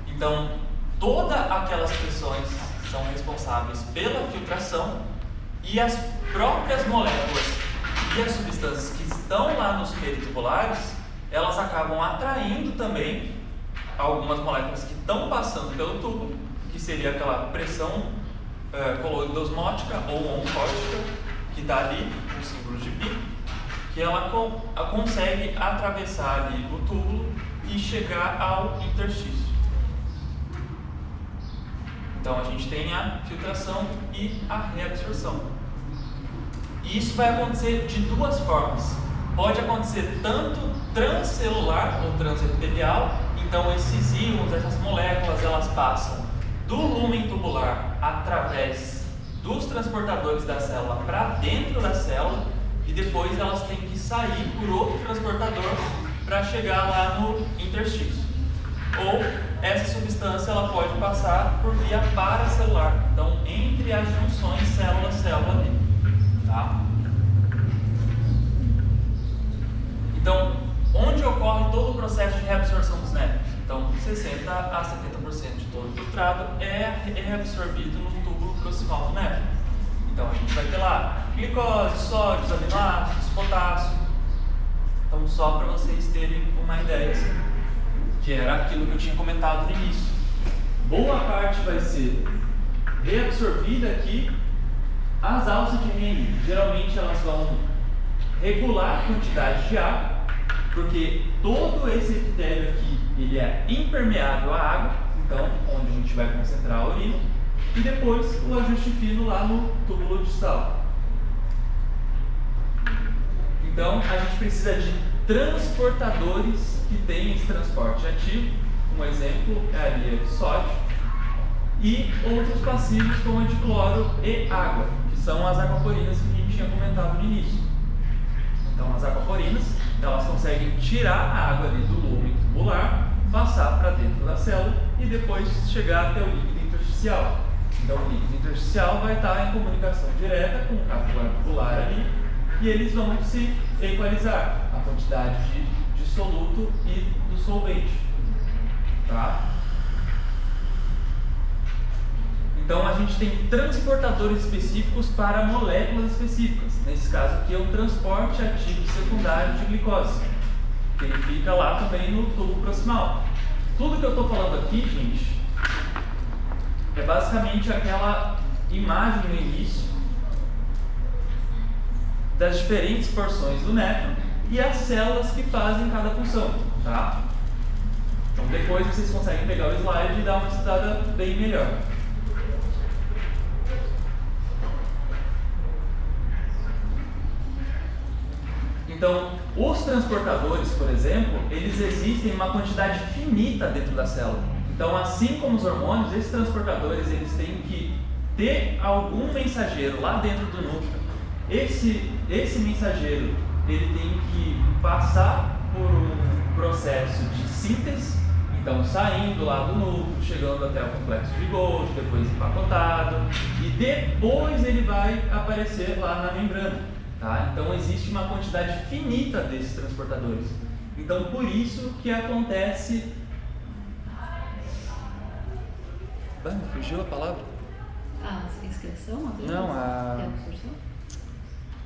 Então, todas aquelas pressões são responsáveis pela filtração e as próprias moléculas e as substâncias que estão lá nos peritubulares, elas acabam atraindo também algumas moléculas que estão passando pelo tubo, que seria aquela pressão coloidosmótica ou oncótica, que está ali, com o símbolo de pi, que ela consegue atravessar ali o túbulo e chegar ao interstício. Então a gente tem a filtração e a reabsorção. E isso vai acontecer de duas formas. Pode acontecer tanto transcelular ou transepitelial, então esses íons, essas moléculas, elas passam do lúmen tubular através dos transportadores da célula para dentro da célula e depois elas têm que sair por outro transportador para chegar lá no interstício. Ou essa substância ela pode passar por via paracelular, então entre as junções célula-célula ali, tá? Então, onde ocorre todo o processo de reabsorção dos néfrons? Então, 60 a 70% de todo o filtrado é reabsorvido no túbulo proximal do néfron. Então, a gente vai ter lá glicose, sódio, aminoácidos, potássio. Então, só para vocês terem uma ideia, assim, que era aquilo que eu tinha comentado no início. Boa parte vai ser reabsorvida aqui. As alças de Henle, geralmente elas vão regular a quantidade de água, porque todo esse epitélio aqui ele é impermeável à água, então onde a gente vai concentrar a urina, e depois o ajuste fino lá no túbulo distal. Então a gente precisa de transportadores que tenham esse transporte ativo, um exemplo é a areia de sódio, e outros passivos como a de cloro e água, que são as aquaporinas que a gente tinha comentado no início. Então as aquaporinas, elas conseguem tirar a água ali do lume tubular, passar para dentro da célula e depois chegar até o líquido intersticial. Então o líquido intersticial vai estar em comunicação direta com o capilar tubular ali e eles vão se equalizar a quantidade de soluto e do solvente. Tá? Então a gente tem transportadores específicos para moléculas específicas. Nesse caso aqui é o transporte ativo secundário de glicose, que ele fica lá também no tubo proximal. Tudo que eu estou falando aqui, gente, é basicamente aquela imagem no início das diferentes porções do néfron e as células que fazem cada função, tá? Então depois vocês conseguem pegar o slide e dar uma estudada bem melhor. Então, os transportadores, por exemplo, eles existem em uma quantidade finita dentro da célula. Então, assim como os hormônios, esses transportadores eles têm que ter algum mensageiro lá dentro do núcleo. Esse mensageiro ele tem que passar por um processo de síntese, então saindo lá do núcleo, chegando até o complexo de Golgi, depois empacotado, e depois ele vai aparecer lá na membrana. Tá? Então existe uma quantidade finita desses transportadores. Então por isso que acontece... fugiu a palavra? A excreção? Não, a... reabsorção?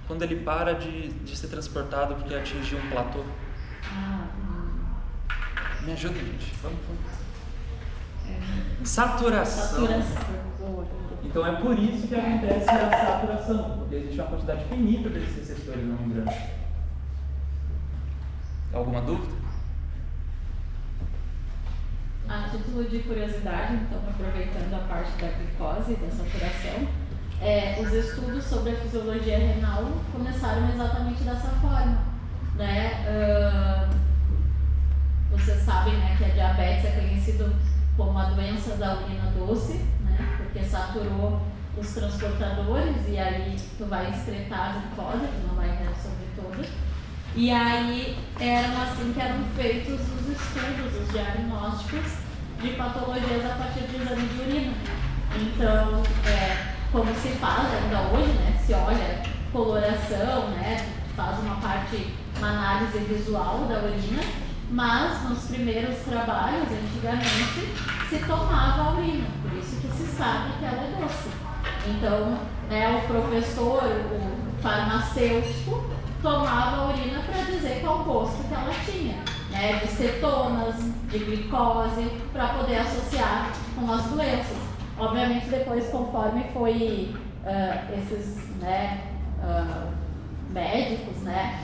Quando ele para de ser transportado porque atingiu um platô. Me ajuda, gente. Vamos. Saturação. Então é por isso que acontece a saturação, porque existe uma quantidade finita desses receptores na membrana. Alguma dúvida? A título de curiosidade, então, aproveitando a parte da glicose e da saturação, os estudos sobre a fisiologia renal começaram exatamente dessa forma, né? Vocês sabem, né, que a diabetes é conhecido como a doença da urina doce, né, porque saturou os transportadores e aí tu vai excretar a glicose, tu não vai reabsorver toda. E aí eram feitos os estudos, os diagnósticos de patologias a partir de exame de urina. Então, como se faz ainda hoje, né, se olha coloração, né, faz uma análise visual da urina, mas nos primeiros trabalhos, antigamente, se tomava a urina, por isso que se sabe que ela é doce. Então, o professor, o farmacêutico, tomava a urina para dizer qual gosto que ela tinha, né, de cetonas, de glicose, para poder associar com as doenças. Obviamente, depois, conforme foi esses médicos, né,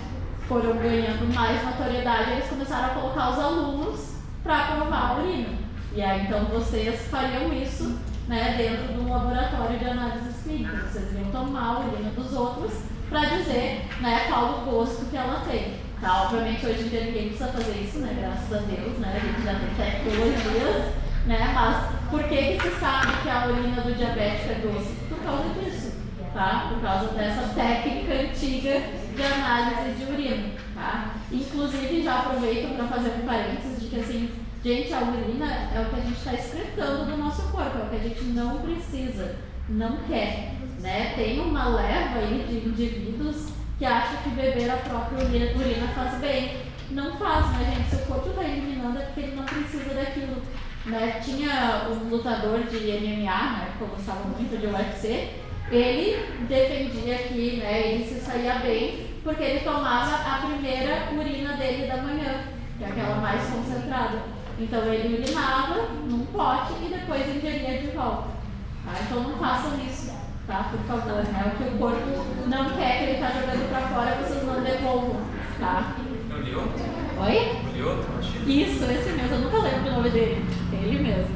foram ganhando mais notoriedade, eles começaram a colocar os alunos para provar a urina. E aí, então, vocês fariam isso, né, dentro de um laboratório de análises clínicas. Vocês iriam tomar a urina dos outros para dizer, né, qual o gosto que ela tem. Tá? Obviamente, hoje em dia ninguém precisa fazer isso, né, graças a Deus, né, a gente já tem tecnologias né? Mas por que se sabe que a urina do diabético é doce? Por causa disso, tá? Por causa dessa técnica antiga de análise de urina, tá? Inclusive, já aproveito para fazer um parênteses de que, assim, gente, a urina é o que a gente está excretando do nosso corpo, é o que a gente não precisa, não quer, né? Tem uma leva aí de indivíduos que acham que beber a própria urina faz bem. Não faz, né, gente? Seu corpo está eliminando é porque ele não precisa daquilo, né? Tinha um lutador de MMA, né, que eu gostava muito de UFC, ele defendia que, né, ele se saía bem porque ele tomava a primeira urina dele da manhã, que é aquela mais concentrada. Então ele urinava num pote e depois ingeria de volta. Tá? Então não façam isso, tá? Por favor, né? O que o corpo não quer que ele está jogando para fora, vocês não devolvam, tá? É o Lioto? Oi? O Lioto, imagina. Isso, esse mesmo, eu nunca lembro o nome dele. Ele mesmo.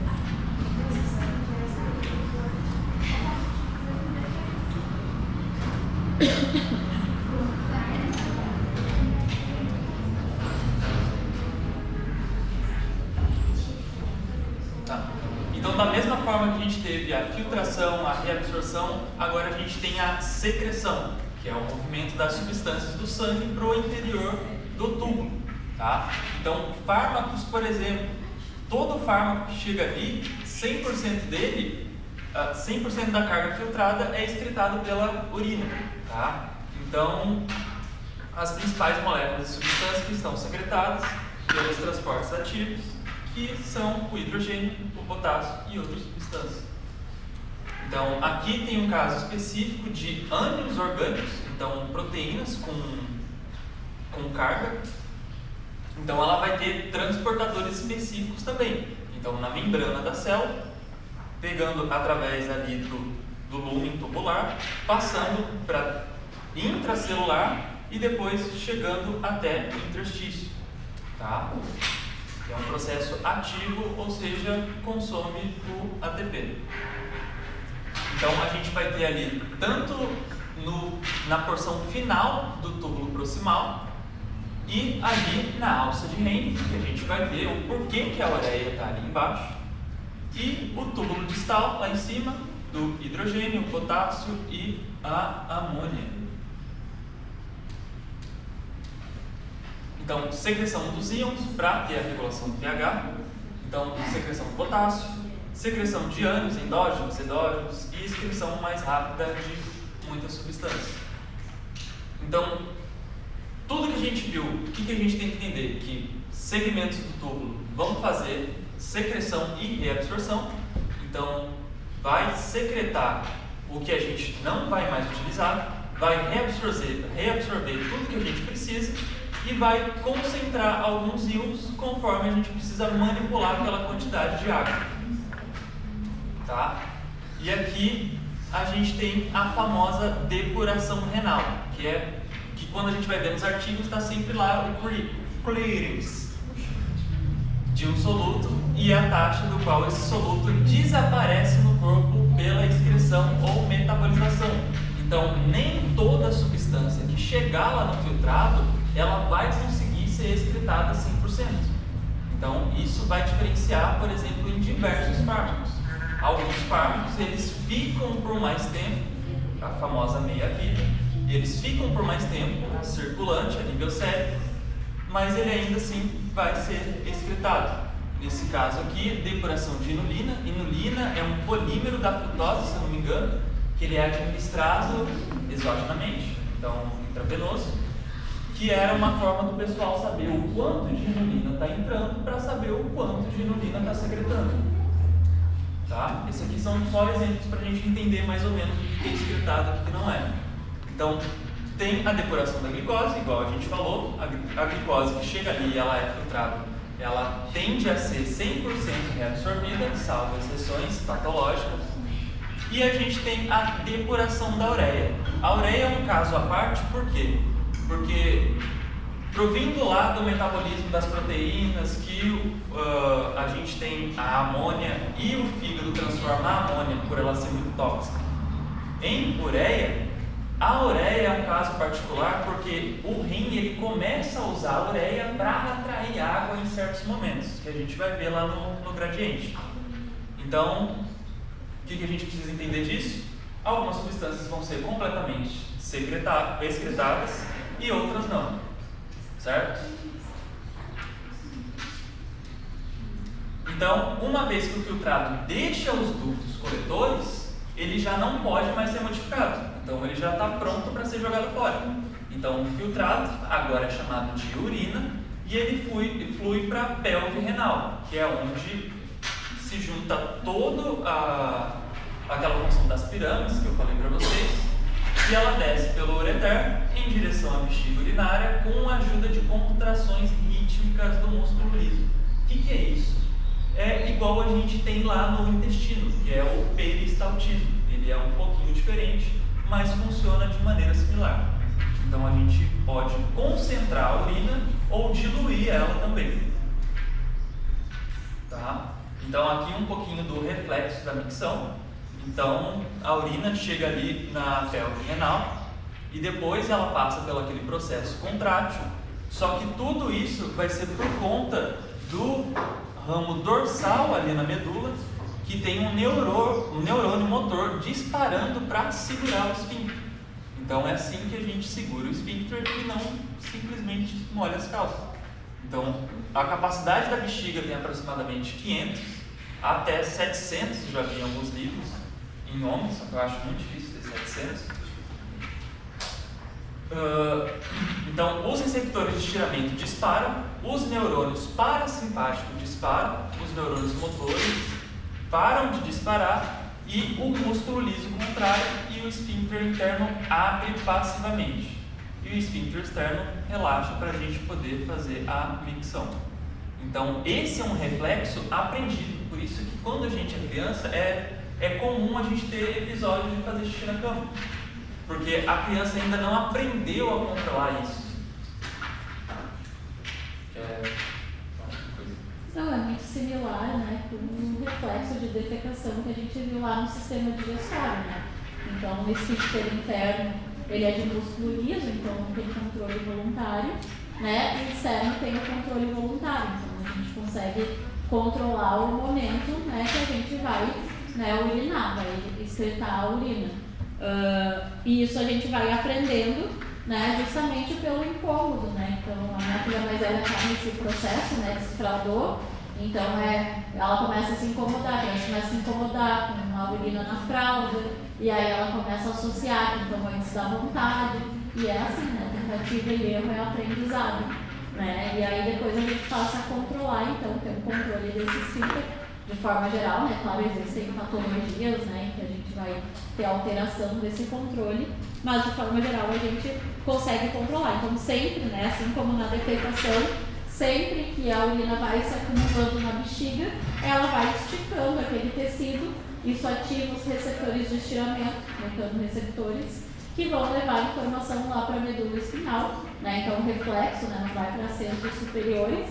Tá. Então, da mesma forma que a gente teve a filtração, a reabsorção, agora a gente tem a secreção, que é o movimento das substâncias do sangue para o interior do túbulo, tá? Então, fármacos, por exemplo, todo fármaco que chega ali, 100% dele, 100% da carga filtrada é excretado pela urina, tá? Então, as principais moléculas e substâncias que estão secretadas pelos transportes ativos, que são o hidrogênio, o potássio e outras substâncias. Então, aqui tem um caso específico de ânions orgânicos, então proteínas com carga. Então, ela vai ter transportadores específicos também. Então, na membrana da célula, pegando através ali do lúmen tubular, passando para intracelular e depois chegando até o interstício, tá? É um processo ativo, ou seja, consome o ATP. Então a gente vai ter ali tanto na porção final do túbulo proximal e ali na alça de Henle, que a gente vai ver o porquê que a ureia está ali embaixo, e o túbulo distal lá em cima do hidrogênio, o potássio e a amônia. Então, secreção dos íons para ter a regulação do pH. Então, secreção do potássio, secreção de ânions endógenos, endógenos e excreção mais rápida de muitas substâncias. Então, tudo que a gente viu, o que a gente tem que entender? Que segmentos do túbulo vão fazer secreção e reabsorção. Então, vai secretar o que a gente não vai mais utilizar, vai reabsorver tudo que a gente precisa e vai concentrar alguns íons conforme a gente precisa manipular aquela quantidade de água, tá? E aqui a gente tem a famosa depuração renal, que quando a gente vai ver nos artigos está sempre lá o clearance de um soluto e a taxa do qual esse soluto desaparece no corpo pela excreção ou metabolização. Então, nem toda substância que chegar lá no filtrado ela vai conseguir ser excretada 100%. Então, isso vai diferenciar, por exemplo, em diversos fármacos. Alguns fármacos, eles ficam por mais tempo, a famosa meia-vida, eles ficam por mais tempo circulante a nível cérebro, mas ele ainda assim vai ser excretado. Nesse caso aqui, depuração de inulina. Inulina é um polímero da frutose, se eu não me engano, que ele é administrado exogenamente, então intravenoso, que era uma forma do pessoal saber o quanto de inulina está entrando para saber o quanto de inulina está secretando. Tá? Esses aqui são só exemplos para a gente entender mais ou menos o que é excretado e o que não é. Então, tem a depuração da glicose, igual a gente falou, a glicose que chega ali e ela é filtrada, ela tende a ser 100% reabsorvida, salvo exceções patológicas. E a gente tem a depuração da ureia. A ureia é um caso à parte, por quê? Porque provindo lá do metabolismo das proteínas, que a gente tem a amônia e o fígado transforma a amônia, por ela ser muito tóxica, em ureia, A ureia é um caso particular porque o rim ele começa a usar a ureia para atrair água em certos momentos, que a gente vai ver lá no gradiente. Então, o que a gente precisa entender disso? Algumas substâncias vão ser completamente excretadas e outras não, certo? Então, uma vez que o filtrado deixa os ductos coletores, ele já não pode mais ser modificado. Então, ele já está pronto para ser jogado fora. Então, o filtrado agora é chamado de urina e ele flui para a pelve renal, que é onde se junta toda aquela função das pirâmides que eu falei para vocês, e ela desce pelo ureter em direção à bexiga urinária com a ajuda de contrações rítmicas do músculo liso. O que é isso? É igual a gente tem lá no intestino, que é o peristaltismo. Ele é um pouquinho diferente, mas funciona de maneira similar. Então a gente pode concentrar a urina ou diluir ela também. Tá? Então aqui um pouquinho do reflexo da micção. Então a urina chega ali na pelve renal e depois ela passa pelo aquele processo contrátil. Só que tudo isso vai ser por conta do ramo dorsal ali na medula, que tem um neurônio motor disparando para segurar o esfíncter. Então é assim que a gente segura o esfíncter e não simplesmente molha as calças. Então a capacidade da bexiga tem aproximadamente 500 até 700, já vi em alguns livros, em homens, só que eu acho muito difícil ter 700. Então, os receptores de estiramento disparam, os neurônios parasimpáticos disparam, os neurônios motores param de disparar e o músculo liso contrário e o esfíncter interno abre passivamente. E o esfíncter externo relaxa para a gente poder fazer a micção. Então, esse é um reflexo aprendido, por isso que quando a gente é criança é comum a gente ter episódios de fazer xixi na cama. Porque a criança ainda não aprendeu a controlar isso. Não, é muito similar, né, com o reflexo de defecação que a gente viu lá no sistema digestório, né? Então, o esfíncter interno, ele é de músculo liso, então não tem controle voluntário, né? E o externo tem o controle voluntário, então a gente consegue controlar o momento, né, que a gente vai, né, urinar, vai excretar a urina. E isso a gente vai aprendendo, né, justamente pelo incômodo, né? Então a minha filha mais velha está nesse processo, né, desfraudou, então ela começa a se incomodar, com a urina na fralda, e aí ela começa a associar, então antes da vontade, e é assim, né, tentativa e erro é aprendizado, né? E aí depois a gente passa a controlar, então ter um controle desse esfíncter de forma geral, né? Claro, existem patologias, né, que a gente vai ter alteração desse controle, mas de forma geral a gente consegue controlar. Então sempre, né, assim como na defecação, sempre que a urina vai se acumulando na bexiga, ela vai esticando aquele tecido, isso ativa os receptores de estiramento, mecanorreceptores, que vão levar a informação lá para a medula espinhal, né? Então o reflexo, né, não vai para centros superiores,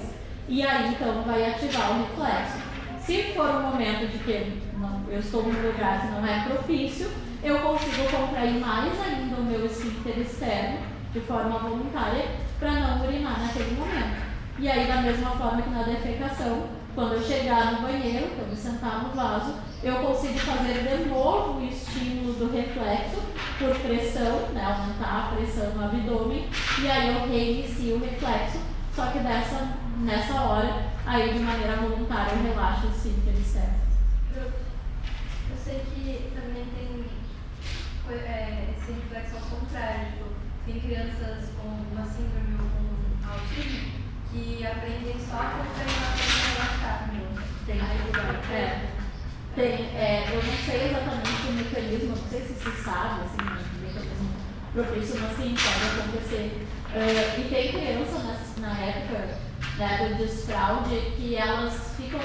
e aí então vai ativar o reflexo. Se for um momento de que eu estou num lugar que não é propício, eu consigo contrair mais ainda o meu esfíncter externo de forma voluntária para não urinar naquele momento. E aí, da mesma forma que na defecação, quando eu chegar no banheiro, quando eu sentar no vaso, eu consigo fazer de novo o estímulo do reflexo por pressão, né, aumentar a pressão no abdômen, e aí eu reinicio o reflexo, só que nessa hora, aí de maneira voluntária eu relaxo o esfíncter externo. Eu sei que também tem esse reflexo ao contrário, tipo, tem crianças com uma síndrome ou com autismo que aprendem só a contrair para relaxar. Eu não sei exatamente o mecanismo, não sei se se sabe, assim, o mecanismo propício, mas sim, pode acontecer. E tem crianças na época, né, do desfraude que elas ficam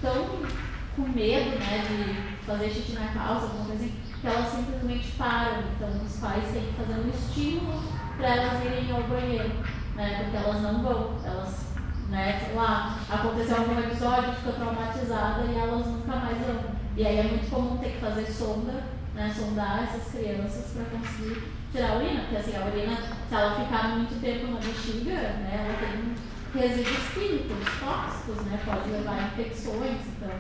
tão com medo, né, de fazer xixi na calça, alguma coisa assim, que elas simplesmente param. Então os pais têm que fazer um estímulo para elas irem ao banheiro, né, porque elas não vão, elas, né, sei lá, aconteceu algum episódio, fica traumatizada e elas nunca mais vão. E aí é muito comum ter que fazer sonda, né, sondar essas crianças para conseguir tirar a urina, porque assim, a urina, se ela ficar muito tempo na bexiga, né, ela tem resíduos químicos tóxicos, né, pode levar a infecções, então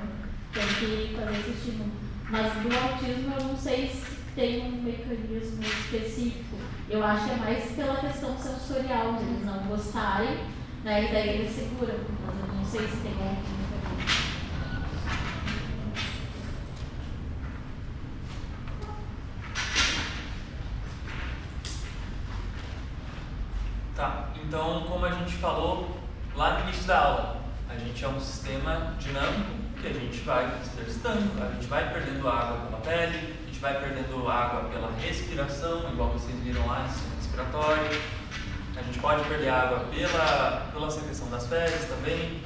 tem que fazer esse estímulo. Mas do autismo eu não sei se tem um mecanismo específico. Eu acho que é mais pela questão sensorial, de eles não gostarem, né, e daí eles seguram, mas eu não sei se tem algum mecanismo. Tá, então como a gente falou lá no início da aula, a gente é um sistema dinâmico que a gente vai se exercitando, a gente vai perdendo água pela pele, a gente vai perdendo água pela respiração, igual vocês viram lá em sistema respiratório, a gente pode perder água pela secreção das fezes também.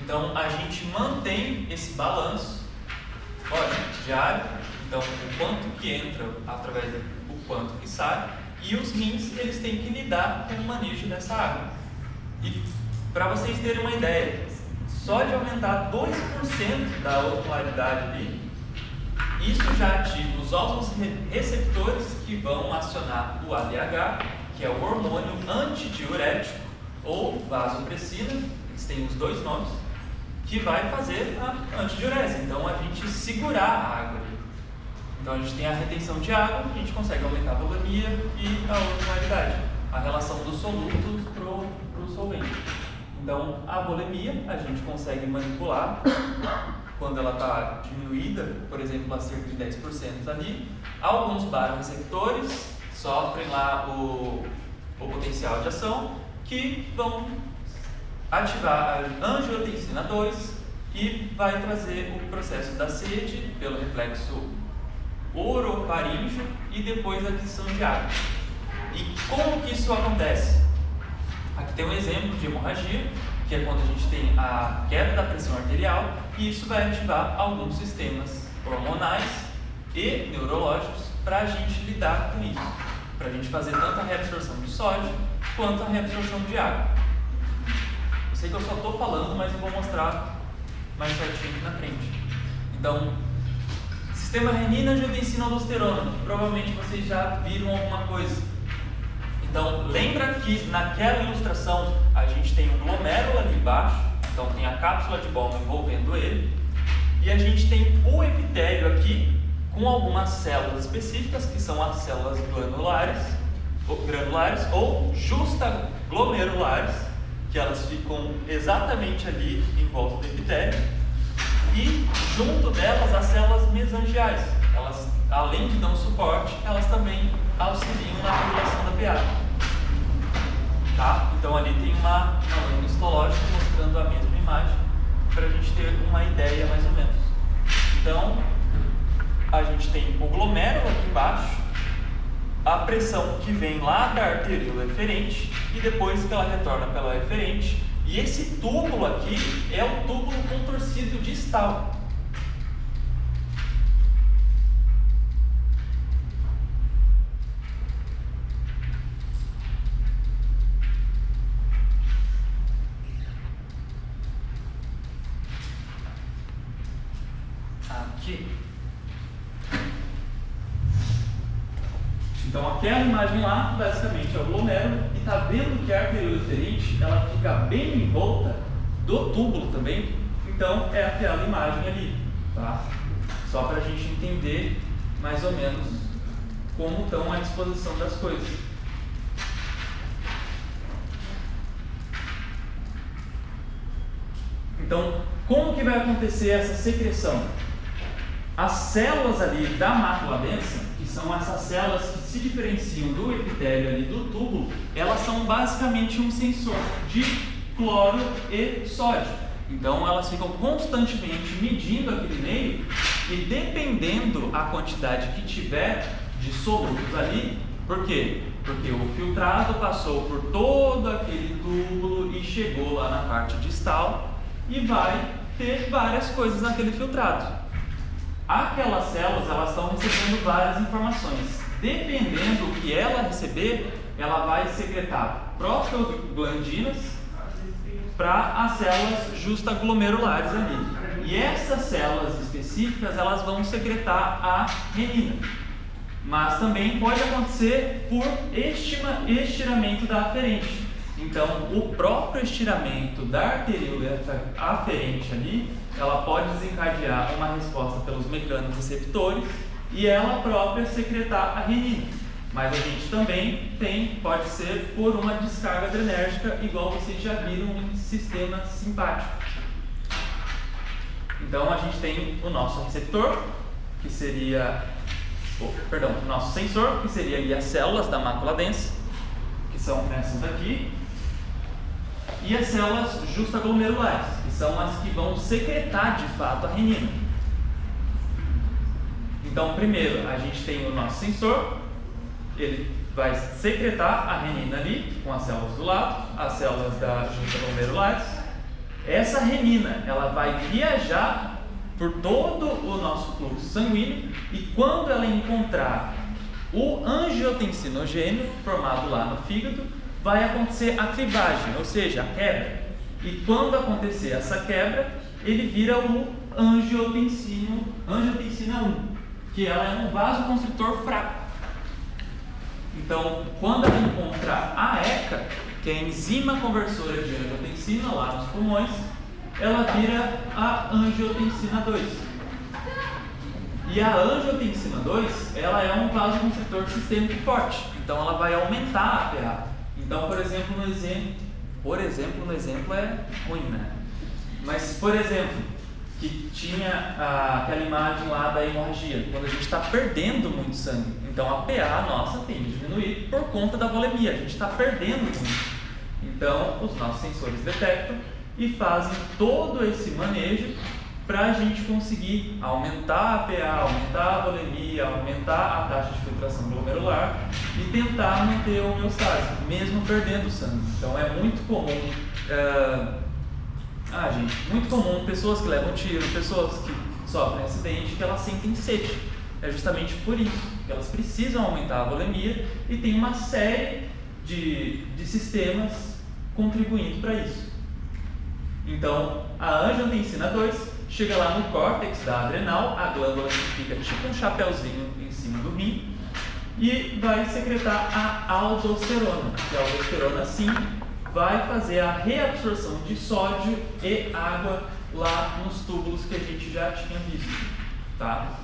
Então a gente mantém esse balanço, diário, então o quanto que entra através do quanto que sai, e os rins eles têm que lidar com o manejo dessa água. E para vocês terem uma ideia, só de aumentar 2% da osmolaridade ali, isso já ativa os órgãos receptores que vão acionar o ADH, que é o hormônio antidiurético ou vasopressina, eles têm os dois nomes, que vai fazer a antidiurese. Então a gente segurar a água ali. Então a gente tem a retenção de água, a gente consegue aumentar a volemia e a osmolaridade, a relação dos solutos para o solvente. Então a volemia a gente consegue manipular quando ela está diminuída, por exemplo, a cerca de 10% ali. Alguns baroreceptores sofrem lá o potencial de ação, que vão ativar a angiotensina 2 e vai trazer o processo da sede pelo reflexo orofaríngeo e depois a aquisição de água. E como que isso acontece? Aqui tem um exemplo de hemorragia, que é quando a gente tem a queda da pressão arterial, e isso vai ativar alguns sistemas hormonais e neurológicos para a gente lidar com isso, para a gente fazer tanto a reabsorção de sódio quanto a reabsorção de água. Eu sei que eu só estou falando, mas eu vou mostrar mais certinho aqui na frente. Então, sistema renina, angiotensina, aldosterona, provavelmente vocês já viram alguma coisa. Então, lembra que naquela ilustração a gente tem um glomérulo ali embaixo, então tem a cápsula de Bowman envolvendo ele, e a gente tem o epitélio aqui com algumas células específicas, que são as células granulares ou justaglomerulares, que elas ficam exatamente ali em volta do epitélio, e junto delas as células mesangiais. Elas, além de dar um suporte, elas também auxiliam na regulação da pH. Tá? Então ali tem uma lâmina histológica mostrando a mesma imagem para a gente ter uma ideia mais ou menos. Então a gente tem o glomérulo aqui embaixo, a pressão que vem lá da arteríola eferente e depois que ela retorna pela eferente, e esse túbulo aqui é o túbulo contorcido distal. Aqui. Então aquela imagem lá, basicamente, é o glomérulo, e está vendo que a arteríola eferente, ela fica bem em volta do túbulo também, então é aquela imagem ali, tá? Só para a gente entender mais ou menos como estão a disposição das coisas. Então, como que vai acontecer essa secreção? As células ali da mácula densa, que são essas células que se diferenciam do epitélio ali do túbulo, elas são basicamente um sensor de cloro e sódio. Então elas ficam constantemente medindo aquele meio e dependendo a quantidade que tiver de solutos ali, por quê? Porque o filtrado passou por todo aquele túbulo e chegou lá na parte distal e vai ter várias coisas naquele filtrado. Aquelas células, elas estão recebendo várias informações. Dependendo do que ela receber, ela vai secretar prostaglandinas para as células justaglomerulares ali. E essas células específicas, elas vão secretar a renina. mas também pode acontecer por estiramento da aferente. Então, o próprio estiramento da arteríola aferente ali, ela pode desencadear uma resposta pelos mecanorreceptores e ela própria secretar a renina. Mas a gente também pode ser por uma descarga adrenérgica, igual vocês já viram em sistema simpático. Então, a gente tem o nosso receptor, que seria, o nosso sensor, que seria ali as células da mácula densa, que são essas daqui, e as células justaglomerulares, que são as que vão secretar de fato a renina. Então, primeiro, a gente tem o nosso sensor, ele vai secretar a renina ali, com as células do lado, as células da justaglomerulares. Essa renina, ela vai viajar por todo o nosso fluxo sanguíneo e quando ela encontrar o angiotensinogênio formado lá no fígado, vai acontecer a clivagem, ou seja, a quebra. E quando acontecer essa quebra, ele vira o angiotensina 1, que ela é um vasoconstritor fraco. Então, quando ela encontrar a ECA, que é a enzima conversora de angiotensina lá nos pulmões, ela vira a angiotensina 2. E a angiotensina 2, ela é um vasoconstritor sistêmico forte, então ela vai aumentar a pH. Então, por exemplo, no exemplo é ruim, né? Mas, por exemplo, que tinha aquela imagem lá da hemorragia, quando a gente está perdendo muito sangue, então a pH nossa tem que diminuir por conta da volemia, a gente está perdendo muito. Então, os nossos sensores detectam e fazem todo esse manejo para a gente conseguir aumentar a pH, aumentar a volemia, aumentar a taxa de filtração glomerular e tentar manter a homeostase, mesmo perdendo sangue. Então, é muito comum, muito comum pessoas que levam tiro, pessoas que sofrem acidente, que elas sentem sede. É justamente por isso que elas precisam aumentar a volemia e tem uma série de sistemas contribuindo para isso. Então, a angiotensina 2 chega lá no córtex da adrenal, a glândula que fica tipo um chapéuzinho em cima do rim, e vai secretar a aldosterona, que a aldosterona sim vai fazer a reabsorção de sódio e água lá nos túbulos que a gente já tinha visto, tá?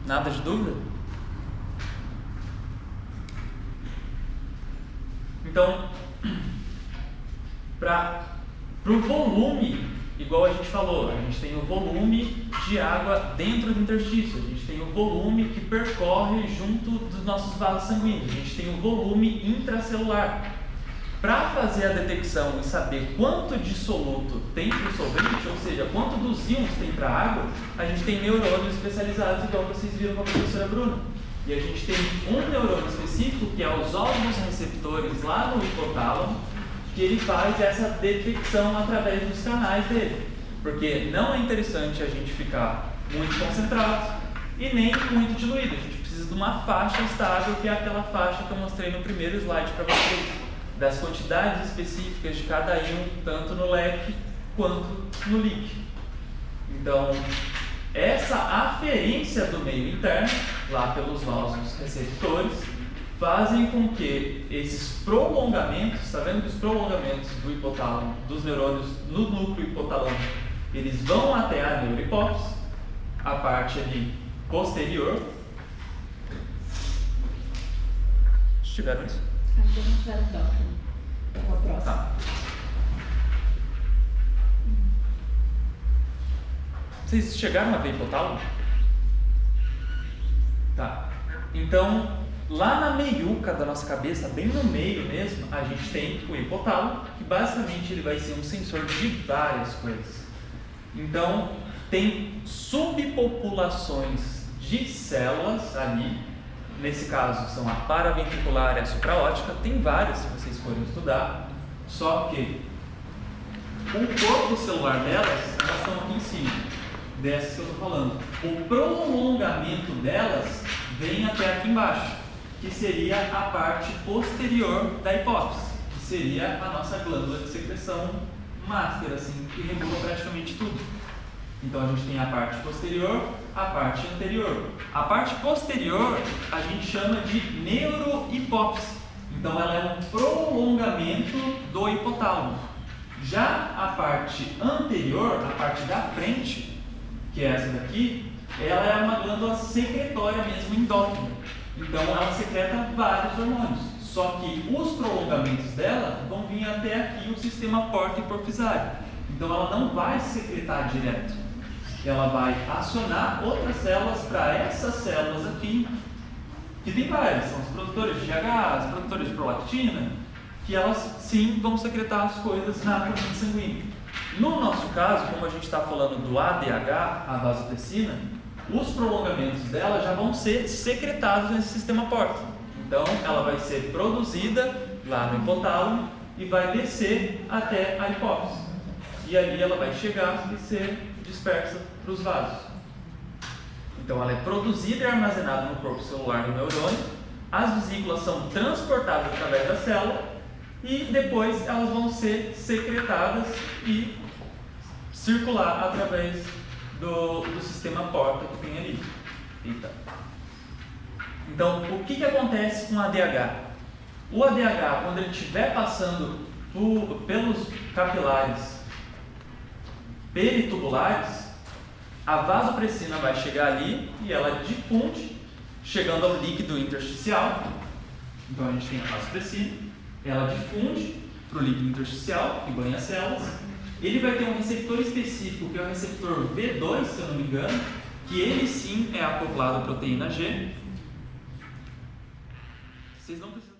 Nada de dúvida? Então, para o volume, igual a gente falou, a gente tem o volume de água dentro do interstício, a gente tem o volume que percorre junto dos nossos vasos sanguíneos, a gente tem o volume intracelular. Para fazer a detecção e saber quanto de soluto tem para o solvente, ou seja, quanto dos íons tem para a água, a gente tem neurônios especializados, igual vocês viram com a professora Bruna. E a gente tem um neurônio específico, que é os óvulos receptores lá no hipotálamo, que ele faz essa detecção através dos canais dele. Porque não é interessante a gente ficar muito concentrado e nem muito diluído. A gente precisa de uma faixa estável, que é aquela faixa que eu mostrei no primeiro slide para vocês, das quantidades específicas de cada íon, tanto no leque quanto no líquido. Então, essa aferência do meio interno, lá pelos vasos receptores, fazem com que esses prolongamentos, está vendo que os prolongamentos do hipotálamo, dos neurônios no núcleo hipotalâmico, eles vão até a neurohipófise, a parte ali posterior. Tiveram isso? Aqui não tiveram toque. Uma próxima. Tá. Vocês chegaram a ver hipotálamo? Tá. Então, lá na meiuca da nossa cabeça, bem no meio mesmo, a gente tem o hipotálamo, que basicamente ele vai ser um sensor de várias coisas. Então, tem subpopulações de células ali, nesse caso são a paraventricular e a supraótica, tem várias se vocês forem estudar, só que o corpo celular delas, elas estão aqui em cima, dessas que eu estou falando. O prolongamento delas vem até aqui embaixo, que seria a parte posterior da hipófise, que seria a nossa glândula de secreção master, assim, que regula praticamente tudo. Então a gente tem a parte posterior, a parte anterior. A parte posterior a gente chama de neurohipófise. Então ela é um prolongamento do hipotálamo. Já a parte anterior, a parte da frente, que é essa daqui, ela é uma glândula secretória mesmo, endócrina. Então ela secreta vários hormônios. Só que os prolongamentos dela vão vir até aqui o sistema porta-hipofisário. Então ela não vai secretar direto. Ela vai acionar outras células para essas células aqui, que tem várias, são os produtores de GH, os produtores de prolactina, que elas sim vão secretar as coisas na corrente sanguínea. No nosso caso, como a gente está falando do ADH, a vasopressina, os prolongamentos dela já vão ser secretados nesse sistema porta. Então ela vai ser produzida lá no hipotálamo e vai descer até a hipófise. E ali ela vai chegar e ser dispersa para os vasos. Então ela é produzida e armazenada no corpo celular do neurônio, as vesículas são transportadas através da célula e depois elas vão ser secretadas e circular através do sistema porta que tem ali. Eita. Então, o que acontece com o ADH? O ADH, quando ele estiver passando pelos capilares peritubulares, a vasopressina vai chegar ali e ela difunde, chegando ao líquido intersticial. Então a gente tem a vasopressina, ela difunde para o líquido intersticial, que banha as células. Ele vai ter um receptor específico, que é o receptor V2, se eu não me engano, que ele sim é acoplado à proteína G. Vocês não precisam